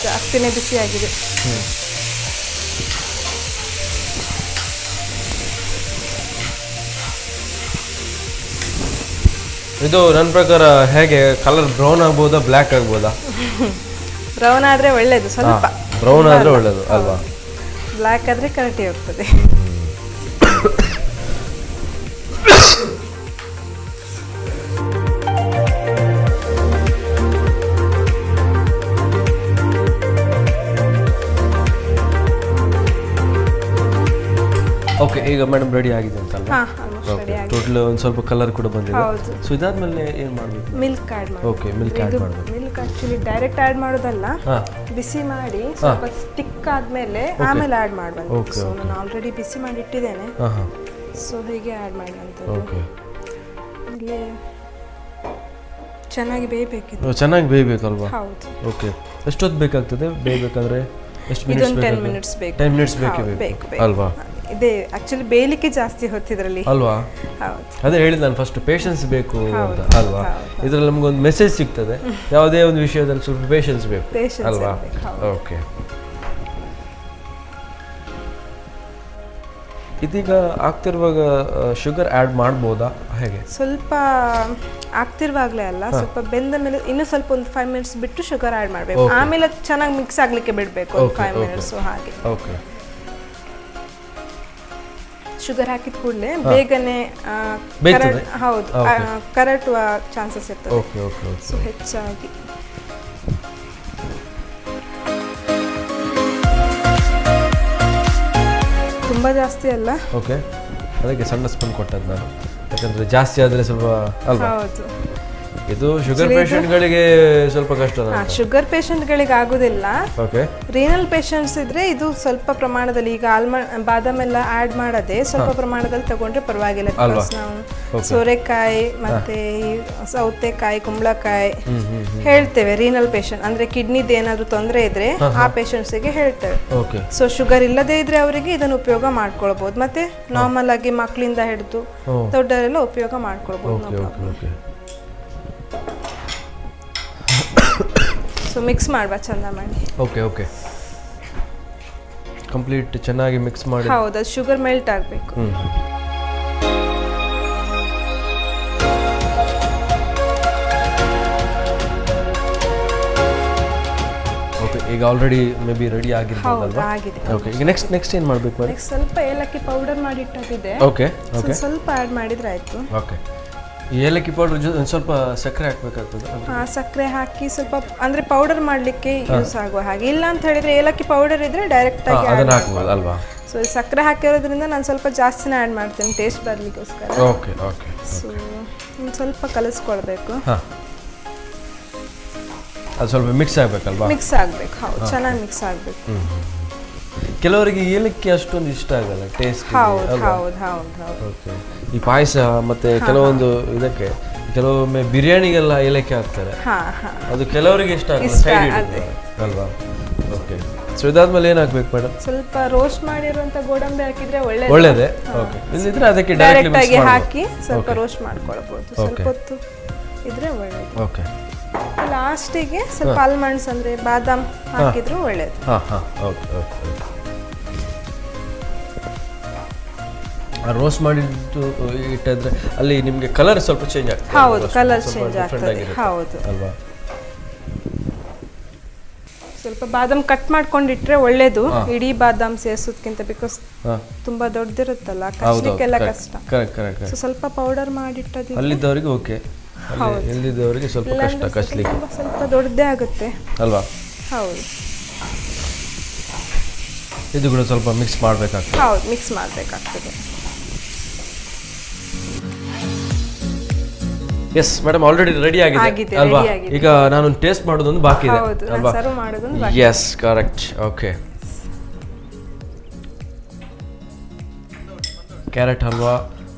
ಜಾಸ್ತಿನೇ ಬಿಸಿ ಆಗಿದೆ. ಇದು ನನ್ನ ಪ್ರಕಾರ ಹೇಗೆ ಕಲರ್ ಬ್ರೌನ್ ಆಗ್ಬೋದಾ ಬ್ಲ್ಯಾಕ್ ಆಗ್ಬೋದಾ? ಬ್ರೌನ್ ಆದ್ರೆ ಒಳ್ಳೇದು, ಸ್ವಲ್ಪ ಬ್ರೌನ್ ಆದ್ರೆ ಒಳ್ಳೇದು ಅಲ್ವಾ? ಬ್ಲ್ಯಾಕ್ ಆದ್ರೆ ಕರೆಕ್ಟ್ ಹೋಗ್ತದೆ. ಓಕೆ. ಈಗ ಮೇಡಮ್ ರೆಡಿ ಆಗಿದೆ ಅಂತಲ್ಲ? ಟೋಟಲ್ ಒಂದು ಸ್ವಲ್ಪ ಕಲರ್ ಕೂಡ ಬಂದಿದೆ. ಸೊ ಇದಾದ್ಮೇಲೆ ಏನು ಮಾಡಬೇಕು? ಮಿಲ್ಕ್ ಆಡ್ ಮಾಡಿ. ಓಕೆ, ಮಿಲ್ಕ್ ಆಡ್ ಮಾಡಬೇಕು. ಮಿಲ್ಕ್ ಆಕ್ಚುಲಿ ಡೈರೆಕ್ಟ್ ಆಡ್ ಮಾಡೋದಲ್ಲ, ಬಿಸಿ ಮಾಡಿ ಸ್ವಲ್ಪ ಸ್ಟಿಕ್ ಆದ್ಮೇಲೆ ಆಮೇಲೆ ಆಡ್ ಮಾಡಬೇಕು. ಸೊ ನಾನು ಆಲ್ರೆಡಿ ಬಿಸಿ ಮಾಡಿ ಇಟ್ಟಿದ್ದೇನೆ. ಸೊ ಹೀಗೆ ಆಡ್ ಮಾಡುವಂಥದ್ದು. ಓಕೆ. ಇಲ್ಲಿ ಚೆನ್ನಾಗಿ ಬೇಯಬೇಕಿತ್ತು. ಚೆನ್ನಾಗಿ ಬೇಯಬೇಕಲ್ವಾ? ಹೌದು. ಓಕೆ. ಎಷ್ಟೊತ್ತು ಬೇಕಾಗ್ತದೆ ಬೇಯಬೇಕಂದ್ರೆ? ಎಷ್ಟು ಮಿನಿಟ್ಸ್? 10 ಮಿನಿಟ್ಸ್ ಬೇಕು. 10 ಮಿನಿಟ್ಸ್ ಬೇಕು ಅಲ್ವಾ? ಇದೆ ಆಕ್ಚುಲಿ ಬೇಯಲಿಕ್ಕೆ ಜಾಸ್ತಿ ಹೊತ್ತಿದ್ರಲ್ಲಿ ಅಲ್ವಾ? ಹೌದು. ಅದೇ ಹೇಳಿದ್ ನಾನು ಫಸ್ಟ್ ಪೇಷನ್ಸ್ ಬೇಕು ಅಂತ ಅಲ್ವಾ? ಇದ್ರಲ್ಲಿ ನಮ್ಗೊಂದು ಮೆಸೇಜ್ ಸಿಗ್ತದೆ, ಯಾವುದೇ ಒಂದು ವಿಷಯದಲ್ಲಿ ಸ್ವಲ್ಪ ಪೇಷನ್ಸ್ ಬೇಕು ಅಲ್ವಾ? ಓಕೆ. ಇದೀಗ ಆಗ್ತಿರುವಾಗ ಶುಗರ್ ಆ್ಯಡ್ ಮಾಡ್ಬೋದಾ ಹೇಗೆ? ಸ್ವಲ್ಪ ಆಗ್ತಿರುವಾಗಲೇ ಅಲ್ಲ, ಸ್ವಲ್ಪ ಬೆಂದ ಮೇಲೆ ಇನ್ನೂ ಸ್ವಲ್ಪ ಒಂದು 5 ಮಿನಿಟ್ಸ್ ಬಿಟ್ಟು ಶುಗರ್ ಆ್ಯಡ್ ಮಾಡಬೇಕು. ಆಮೇಲೆ ಚೆನ್ನಾಗಿ ಮಿಕ್ಸ್ ಆಗ್ಲಿಕ್ಕೆ ಬಿಡಬೇಕು ಒಂದು 5 ಮಿನಿಟ್ಸ್ ಹಾಗೆ. ಓಕೆ. ಶುಗರ್ ಹಾಕಿದ ಕೂಡಲೇ ಬೇಗನೆ ಹೌದು ಕರಟುವ ಚಾನ್ಸಸ್ ಇರ್ತದೆ. Okay okay. ಸೊ ಹೆಚ್ಚಾಗಿ ತುಂಬ ಜಾಸ್ತಿ ಅಲ್ಲ. ಓಕೆ. ಅದಕ್ಕೆ ಸಣ್ಣ ಸ್ಪೂನ್ ಕೊಟ್ಟದ್ದು ನಾನು, ಯಾಕಂದ್ರೆ ಜಾಸ್ತಿ ಆದರೆ ಸ್ವಲ್ಪ ಅಲ್ವಾ? ಹೌದು. ಇದು ಶುಗರ್ ಪೇಷಂಟ್ಗಳಿಗೆ ಸ್ವಲ್ಪ ಕಷ್ಟ. ಶುಗರ್ ಪೇಷಂಟ್ಗಳಿಗೆ ಆಗುದಿಲ್ಲ. ಓಕೆ. ರೀನಲ್ ಪೇಷಂಟ್ಸ್ ಇದ್ರೆ ಇದು ಸ್ವಲ್ಪ ಪ್ರಮಾಣದಲ್ಲಿ, ಈಗ ಬಾದಾಮ್ ಎಲ್ಲ ಆಡ್ ಮಾಡದೆ ಸ್ವಲ್ಪ ಪ್ರಮಾಣದಲ್ಲಿ ತಗೊಂಡ್ರೆ ಪರವಾಗಿಲ್ಲ. ನಾವು ಸೋರೆಕಾಯಿ ಮತ್ತೆ ಸೌತೆಕಾಯಿ, ಕುಂಬಳಕಾಯಿ ಹೇಳ್ತೇವೆ ರೀನಲ್ ಪೇಷಂಟ್ ಅಂದ್ರೆ ಕಿಡ್ನಿದ್ ಏನಾದ್ರು ತೊಂದರೆ ಇದ್ರೆ ಆ ಪೇಷಂಟ್ಸ್ಗೆ ಹೇಳ್ತೇವೆ. ಸೊ ಶುಗರ್ ಇಲ್ಲದೆ ಇದ್ರೆ ಅವರಿಗೆ ಇದನ್ನು ಉಪಯೋಗ ಮಾಡ್ಕೊಳ್ಬಹುದು. ಮತ್ತೆ ನಾರ್ಮಲ್ ಆಗಿ ಮಕ್ಕಳಿಂದ ಹಿಡಿದು ದೊಡ್ಡವರೆಲ್ಲ ಉಪಯೋಗ ಮಾಡ್ಕೊಳ್ಬಹುದು. ಸೊ ಮಿಕ್ಸ್ ಮಾಡುವ ಚಂದ ಮಾಡಿ. Okay okay. ಕಂಪ್ಲೀಟ್ ಚೆನ್ನಾಗಿ ಮಿಕ್ಸ್ ಮಾಡಿ. ಹೌದು, ಶುಗರ್ ಮೆಲ್ಟ್ ಆಗಬೇಕು. ಓಕೆ. ಈಗ ಆಲ್ರೆಡಿ ಮೇ ಬಿ ರೆಡಿ ಆಗಿರ್ಬೋದಲ್ವಾ? ಆಗಿದೆ. ಓಕೆ. ಈಗ ನೆಕ್ಸ್ಟ್ ಏನು ಮಾಡಬೇಕು ಮಾಡಿ? ನೆಕ್ಸ್ಟ್ ಸ್ವಲ್ಪ ಏಲಕ್ಕಿ ಪೌಡರ್ ಮಾಡಿ ಇಟ್ಟಿದೆ. Okay okay. ಸ್ವಲ್ಪ ಆಡ್ ಮಾಡಿದ್ರೆ ಆಯ್ತು. ಓಕೆ. ಈ ಏಲಕ್ಕಿ ಪೌಡರ್ ಸ್ವಲ್ಪ ಸಕ್ಕರೆ ಹಾಕಬೇಕಾಗ್ತದೆ? ಸಕ್ಕರೆ ಹಾಕಿ ಸ್ವಲ್ಪ ಅಂದ್ರೆ ಪೌಡರ್ ಮಾಡ್ಲಿಕ್ಕೆ ಯೂಸ್ ಆಗುವ ಹಾಗೆ. ಇಲ್ಲ ಅಂತ ಹೇಳಿದ್ರೆ ಏಲಕ್ಕಿ ಪೌಡರ್ ಇದ್ರೆ ಡೈರೆಕ್ಟ್ ಆಗಿ ಅದನ್ನ ಹಾಕಬಹುದು ಅಲ್ವಾ? ಸೊ ಸಕ್ಕರೆ ಹಾಕಿರೋದ್ರಿಂದ ನಾನು ಸ್ವಲ್ಪ ಜಾಸ್ತಿನೇ ಆಡ್ ಮಾಡ್ತೇನೆ ಟೇಸ್ಟ್ ಬರ್ಲಿಕ್ಕೋಸ್ಕರ. Okay okay. ಸೊ ಸ್ವಲ್ಪ ಕಲಿಸ್ಕೊಳ್ಬೇಕು. ಅದು ಸ್ವಲ್ಪ ಮಿಕ್ಸ್ ಆಗಬೇಕಲ್ವಾ? ಮಿಕ್ಸ್ ಆಗಬೇಕು. ಹೌದು, ಚೆನ್ನಾಗಿ ಮಿಕ್ಸ್ ಆಗಬೇಕು. ಕೆಲವರಿಗೆ ಏಲಕ್ಕಿ ಅಷ್ಟೊಂದು ಇಷ್ಟ ಆಗಲ್ಲ ಟೇಸ್ಟ್. ಹೌದು ಹೌದು ಹೌದು. ಓಕೆ. ಈ ಪಾಯಸ ಮತ್ತೆ ಕೆಲವೊಂದು ಇದಕ್ಕೆ ಕೆಲವೊಮ್ಮೆ ಬಿರಿಯಾನಿಗೆಲ್ಲ ಏಲಕ್ಕಿ ಹಾಕ್ತಾರೆ, ಅದು ಕೆಲವರಿಗೆ ಇಷ್ಟ ಆಗಲ್ಲ ಅಲ್ವಾ? ಓಕೆ. ಸೊ ಇದಾದ್ಮೇಲೆ ಏನು ಹಾಕ್ಬೇಕು ಮೇಡಮ್? ಸ್ವಲ್ಪ ರೋಸ್ಟ್ ಮಾಡಿರುವಂತ ಗೋಡಂಬಿ ಹಾಕಿದ್ರೆ ಒಳ್ಳೇದೇ. ಓಕೆ. ಇಲ್ಲಿದ್ರೆ ಅದಕ್ಕೆ ಡೈರೆಕ್ಟ್ ಆಗಿ ಹಾಕಿ ಸ್ವಲ್ಪ ರೋಸ್ಟ್ ಮಾಡ್ಕೊಳ್ಬಹುದು. ಸ್ವಲ್ಪ ಹೊತ್ತು ಇದ್ರೆ ಒಳ್ಳೇದು. ಓಕೆ. ಲಾಸ್ಟಿಗೆ ಸ್ವಲ್ಪ ಆಲ್ಮಂಡ್ಸ್ ಅಂದ್ರೆ ಬಾದಾಮ್ ಹಾಕಿದ್ರು ಒಳ್ಳೇದು. Okay okay. ರೋಸ್ಟ್ ಮಾಡಿದ್ದು ಇಟ್ಟಿದ್ರೆ ಅಲ್ಲಿ ನಿಮಗೆ ಕಲರ್ ಸ್ವಲ್ಪ ಚೇಂಜ್ ಆಗ್ತದೆ. ಹೌದು, ಕಲರ್ ಚೇಂಜ್ ಆಗ್ತದೆ. ಹೌದು ಅಲ್ವಾ? ಸ್ವಲ್ಪ ಬಾದಾಮ್ ಕಟ್ ಮಾಡ್ಕೊಂಡಿಟ್ರೆ ಒಳ್ಳೇದು, ಇಡೀ ಬಾದಾಮ್ ಸೇರಿಸೋದಕ್ಕಿಂತ, ಬಿಕಾಸ್ ತುಂಬಾ ದೊಡ್ಡದಿರುತ್ತಲ್ಲ, ಕಚ್ಲಿಕ್ಕೆಲ್ಲ ಕಷ್ಟ. ಸೊ ಸ್ವಲ್ಪ ಪೌಡರ್ ಮಾಡಿಟ್ಟದ್ದು ಅಲ್ಲಿದ್ದವರಿಗೆ ಓಕೆ, ಇಲ್ಲಿದ್ದವರಿಗೆ ಸ್ವಲ್ಪ ಕಷ್ಟ ಕಚ್ಲಿಕ್ಕೆ, ಸ್ವಲ್ಪ ದೊಡ್ಡದೇ ಆಗುತ್ತೆ ಅಲ್ವಾ? ಹೌದು. ಇದು ಕೂಡ ಸ್ವಲ್ಪ ಮಿಕ್ಸ್ ಮಾಡಬೇಕಾಗ್ತದೆ. ಹೌದು, ಮಿಕ್ಸ್ ಮಾಡಬೇಕಾಗ್ತದೆ. ಎಸ್ ಮೇಡಮ್, ಆಲ್ರೆಡಿ ರೆಡಿ ಆಗಿದೆ ಅಲ್ವಾ? ಈಗ ನಾನು ಟೇಸ್ಟ್ ಮಾಡೋದೊಂದು ಬಾಕಿ ಇದೆ ಅಲ್ವಾ? Yes, correct. Okay, carrot halwa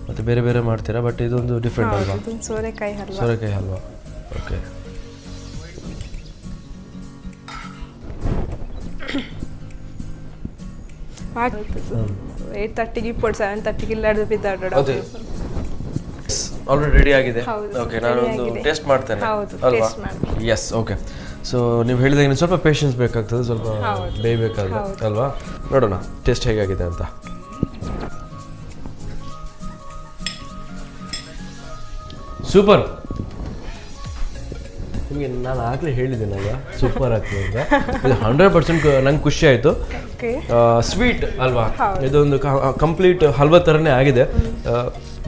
ಮತ್ತೆ ಬೇರೆ ಬೇರೆ ಮಾಡ್ತೀರಾ, ಬಟ್ ಇದೊಂದು ಡಿಫ್ರೆಂಟ್ ಅಲ್ವಾ? ಸೋರೆಕಾಯಿ ಹಲ್ವಾ. ಓಕೆ, ಆಲ್ರೆಡಿ ರೆಡಿ ಆಗಿದೆ. ಓಕೆ, ನಾನು ಒಂದು ಟೇಸ್ಟ್ ಮಾಡ್ತೇನೆ ಅಲ್ವಾ? S, okay. ಸೊ ನೀವು ಹೇಳಿದಾಗ ಸ್ವಲ್ಪ ಪೇಷನ್ಸ್ ಬೇಕಾಗ್ತದೆ, ಸ್ವಲ್ಪ ಬೇಯಬೇಕಾದ್ರೆ ಅಲ್ವಾ? ನೋಡೋಣ ಟೇಸ್ಟ್ ಹೇಗಾಗಿದೆ ಅಂತ. ಸೂಪರ್. ನಿಮಗೆ ನಾನು ಆಗಲೇ ಹೇಳಿದ್ದೀನಲ್ಲ ಸೂಪರ್ ಆಗ್ತದೆ ಅಂತ. ಇದು 100% ನಂಗೆ ಖುಷಿ ಆಯಿತು. ಸ್ವೀಟ್ ಅಲ್ವಾ? ಇದೊಂದು ಕಂಪ್ಲೀಟ್ ಹಲ್ವಾ ಥರನೇ ಆಗಿದೆ.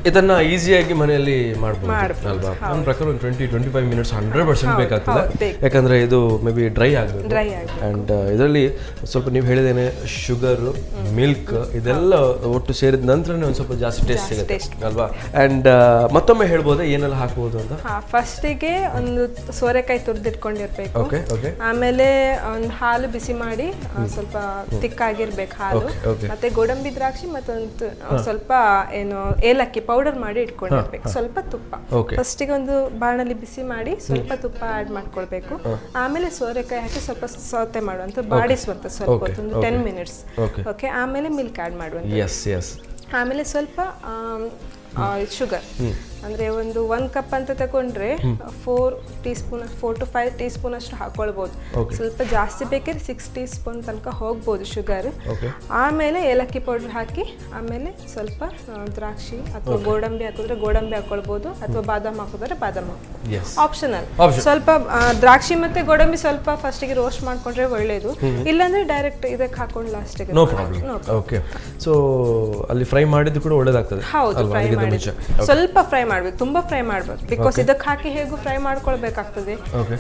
ಇದನ್ನ ಈಸಿಯಾಗಿ ಮನೆಯಲ್ಲಿ ಮಾಡ್ಬೋದು ಅಲ್ವಾ? ನನ್ನ ಪ್ರಕಾರ ಒಂದು 20-25 ಮಿನಿಟ್ಸ್ 100% ಬೇಕಾಗ್ತದೆ, ಯಾಕಂದ್ರೆ ಇದು ಮೇ ಬಿ ಡ್ರೈ ಆಗಬೇಕು. ಆ್ಯಂಡ್ ಇದರಲ್ಲಿ ಸ್ವಲ್ಪ ನೀವು ಹೇಳಿದೇನೆ ಶುಗರು, ಮಿಲ್ಕ್ ಇದೆಲ್ಲ ಒಟ್ಟು ಸೇರಿದ ನಂತರನೇ ಒಂದು ಸ್ವಲ್ಪ ಜಾಸ್ತಿ ಟೇಸ್ಟ್ ಸಿಗುತ್ತೆ ಅಲ್ವಾ? ಆ್ಯಂಡ್ ಮತ್ತೊಮ್ಮೆ ಹೇಳ್ಬೋದಾ ಏನೆಲ್ಲ ಹಾಕ್ಬೋದು ಅಂತ? ಫಸ್ಟಿಗೆ ಒಂದು ಸೋರೆಕಾಯಿ ತುರಿದಿಟ್ಕೊಂಡಿರ್ಬೇಕು. ಆಮೇಲೆ ಒಂದು ಹಾಲು ಬಿಸಿ ಮಾಡಿ, ಸ್ವಲ್ಪ ತಿಕ್ಕಾಗಿರ್ಬೇಕು ಹಾಲು, ಮತ್ತೆ ಗೋಡಂಬಿ ದ್ರಾಕ್ಷಿ, ಮತ್ತೊಂದು ಸ್ವಲ್ಪ ಏನು ಏಲಕ್ಕಿ ಪೌಡರ್ ಮಾಡಿ ಇಟ್ಕೊಂಡಿರ್ಬೇಕು. ಸ್ವಲ್ಪ ತುಪ್ಪ ಫಸ್ಟಿಗೆ ಒಂದು ಬಾಣಲಿ ಬಿಸಿ ಮಾಡಿ ಸ್ವಲ್ಪ ತುಪ್ಪ ಆಡ್ ಮಾಡ್ಕೊಳ್ಬೇಕು. ಆಮೇಲೆ ಸೋರೆಕಾಯಿ ಹಾಕಿ ಸ್ವಲ್ಪ ಸೌತೆ ಮಾಡುವಂತ ಬಾಡಿಸುವಂತ ಸ್ವಲ್ಪ ಒಂದು 10 ಮಿನಿಟ್ಸ್. ಓಕೆ, ಆಮೇಲೆ ಮಿಲ್ಕ್ ಆಡ್ ಮಾಡುವಂತ. ಆಮೇಲೆ ಸ್ವಲ್ಪ ಶುಗರ್, ಅಂದ್ರೆ ಒಂದು 1 ಕಪ್ ಅಂತ ತಗೊಂಡ್ರೆ 4 to 5 ಟೀ ಸ್ಪೂನ್ ಅಷ್ಟು ಹಾಕೊಳ್ಬಹುದು. ಸ್ವಲ್ಪ ಜಾಸ್ತಿ ಬೇಕಾದ್ರೆ 6 ಟೀ ಸ್ಪೂನ್ ತನಕ ಹೋಗ್ಬೋದು ಶುಗರ್. ಆಮೇಲೆ ಏಲಕ್ಕಿ ಪೌಡರ್ ಹಾಕಿ, ಆಮೇಲೆ ಸ್ವಲ್ಪ ದ್ರಾಕ್ಷಿ ಅಥವಾ ಗೋಡಂಬಿ ಹಾಕಿದ್ರೆ ಗೋಡಂಬಿ ಹಾಕೊಳ್ಬಹುದು, ಅಥವಾ ಬಾದಾಮ್ ಹಾಕಿದ್ರೆ ಬಾದಾಮ್ ಆಪ್ಷನಲ್. ಸ್ವಲ್ಪ ದ್ರಾಕ್ಷಿ ಮತ್ತೆ ಗೋಡಂಬಿ ಸ್ವಲ್ಪ ಫಸ್ಟಿಗೆ ರೋಸ್ಟ್ ಮಾಡ್ಕೊಂಡ್ರೆ ಒಳ್ಳೇದು, ಇಲ್ಲಾಂದ್ರೆ ಡೈರೆಕ್ಟ್ ಇದಕ್ಕೆ ಹಾಕೊಂಡು ಲಾಸ್ಟಿಗೆ. No problem. ಓಕೆ, ಸೊ ಅಲ್ಲಿ ಫ್ರೈ ಮಾಡಿದ್ದು ಕೂಡ ಒಳ್ಳೇದಾಗ್ತದೆ. ಹೌದು, ಫ್ರೈ ಮಾಡಿ ಸ್ವಲ್ಪ ಫ್ರೈ ಮಾಡ್ಬೇಕು, ತುಂಬಾ ಫ್ರೈ ಮಾಡ್ಬೇಕು, ಬಿಕಾಸ್ ಇದಕ್ಕೆ ಹಾಕಿ ಹೇಗೂ ಫ್ರೈ ಮಾಡ್ಕೊಳ್ಬೇಕಾಗ್ತದೆ.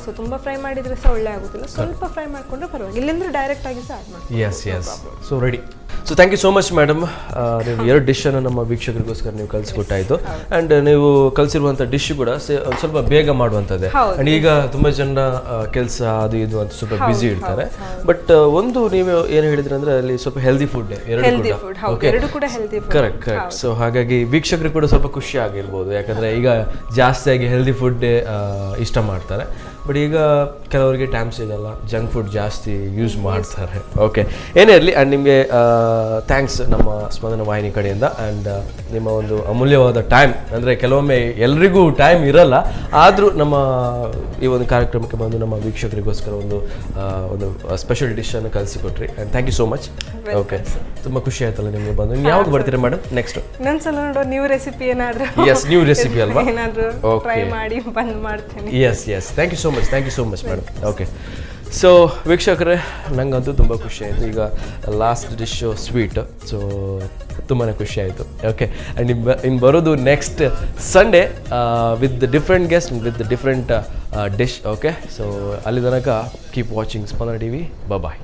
ಸೊ ತುಂಬಾ ಫ್ರೈ ಮಾಡಿದ್ರೆ ಸಹ ಒಳ್ಳೆ ಆಗುದಿಲ್ಲ, ಸ್ವಲ್ಪ ಫ್ರೈ ಮಾಡ್ಕೊಂಡ್ರೆ ಪರವಾಗಿಲ್ಲ, ಇಲ್ಲಿಂದ್ರೆ ಡೈರೆಕ್ಟ್ ಆಗಿ ಸಹ ಆಡ್ ಮಾಡಿ. Yes, so ready. So thank you so much madam. ನೀವು 2 ಡಿಶನ್ನು ನಮ್ಮ ವೀಕ್ಷಕರಿಗೋಸ್ಕರ ನೀವು ಕಲಿಸ್ಕೊಟ್ಟಾಯಿತು. ಆ್ಯಂಡ್ ನೀವು ಕಲಿಸಿರುವಂಥ ಡಿಶ್ ಕೂಡ ಸ್ವಲ್ಪ ಬೇಗ ಮಾಡುವಂಥದ್ದೇ. ಆ್ಯಂಡ್ ಈಗ ತುಂಬ ಜನ ಕೆಲಸ ಅದು ಇದು ಅಂತ ಸ್ವಲ್ಪ ಬ್ಯುಸಿ ಇರ್ತಾರೆ, ಬಟ್ ಒಂದು ನೀವು ಏನು ಹೇಳಿದ್ರಿ ಅಂದರೆ ಅಲ್ಲಿ ಸ್ವಲ್ಪ ಹೆಲ್ದಿ ಫುಡ್, ಎರಡು ಕೂಡ ಹೆಲ್ದಿ ಫುಡ್. ಕರೆಕ್ಟ್. ಸೊ ಹಾಗಾಗಿ ವೀಕ್ಷಕರಿಗೆ ಕೂಡ ಸ್ವಲ್ಪ ಖುಷಿ ಆಗಿರ್ಬೋದು, ಯಾಕಂದರೆ ಈಗ ಜಾಸ್ತಿಯಾಗಿ ಹೆಲ್ದಿ ಫುಡ್ ಇಷ್ಟ ಮಾಡ್ತಾರೆ, ಬಟ್ ಈಗ ಕೆಲವರಿಗೆ ಟೈಮ್ ಸಿಗಲ್ಲ, ಜಂಕ್ ಫುಡ್ ಜಾಸ್ತಿ ಯೂಸ್ ಮಾಡ್ತಾರೆ. ಓಕೆ, ಏನೇ ಇರಲಿ. ಆ್ಯಂಡ್ ನಿಮಗೆ ಥ್ಯಾಂಕ್ಸ್ ನಮ್ಮ ಸ್ಪಂದನ ವಾಹಿನಿ ಕಡೆಯಿಂದ. ಆ್ಯಂಡ್ ನಿಮ್ಮ ಒಂದು ಅಮೂಲ್ಯವಾದ ಟೈಮ್, ಅಂದರೆ ಕೆಲವೊಮ್ಮೆ ಎಲ್ರಿಗೂ ಟೈಮ್ ಇರಲ್ಲ, ಆದರೂ ನಮ್ಮ ಈ ಒಂದು ಕಾರ್ಯಕ್ರಮಕ್ಕೆ ಬಂದು ನಮ್ಮ ವೀಕ್ಷಕರಿಗೋಸ್ಕರ ಒಂದು ಸ್ಪೆಷಲ್ ಡಿಶನ್ನು ಕಲಿಸಿಕೊಟ್ರಿ. And thank you so much. Okay, ತುಂಬ ಖುಷಿ ಆಯ್ತಲ್ಲ ನಿಮಗೆ ಬಂದು. ಯಾವಾಗ ಬರ್ತೀರಾ ಮೇಡಮ್ ನೆಕ್ಸ್ಟ್? ಇನ್ನೊಂದ್ಸಲ ನೋಡೋ ನ್ಯೂ ರೆಸಿಪಿ ಏನಾದರೂ. ಎಸ್, ನ್ಯೂ ರೆಸಿಪಿ ಅಲ್ವಾ? ಏನಾದರೂ ಟ್ರೈ ಮಾಡಿ ಬಂದ್ ಮಾಡ್ತೀನಿ. Yes, thank you so much madam. Okay, so ವೀಕ್ಷಕರೇ, ನಂಗಂತೂ ತುಂಬ ಖುಷಿ ಆಯಿತು. ಈಗ ಲಾಸ್ಟ್ ಡಿಶ್ಶು ಸ್ವೀಟ್, ಸೊ ತುಂಬಾ ಖುಷಿ ಆಯಿತು. ಓಕೆ, ಆ್ಯಂಡ್ ಇನ್ನು ಬರೋದು next Sunday with different guest with different dish. Okay, so ಅಲ್ಲಿ ತನಕ ಕೀಪ್ ವಾಚಿಂಗ್ ಸ್ಪಂದನ TV. ಬಾಯ್.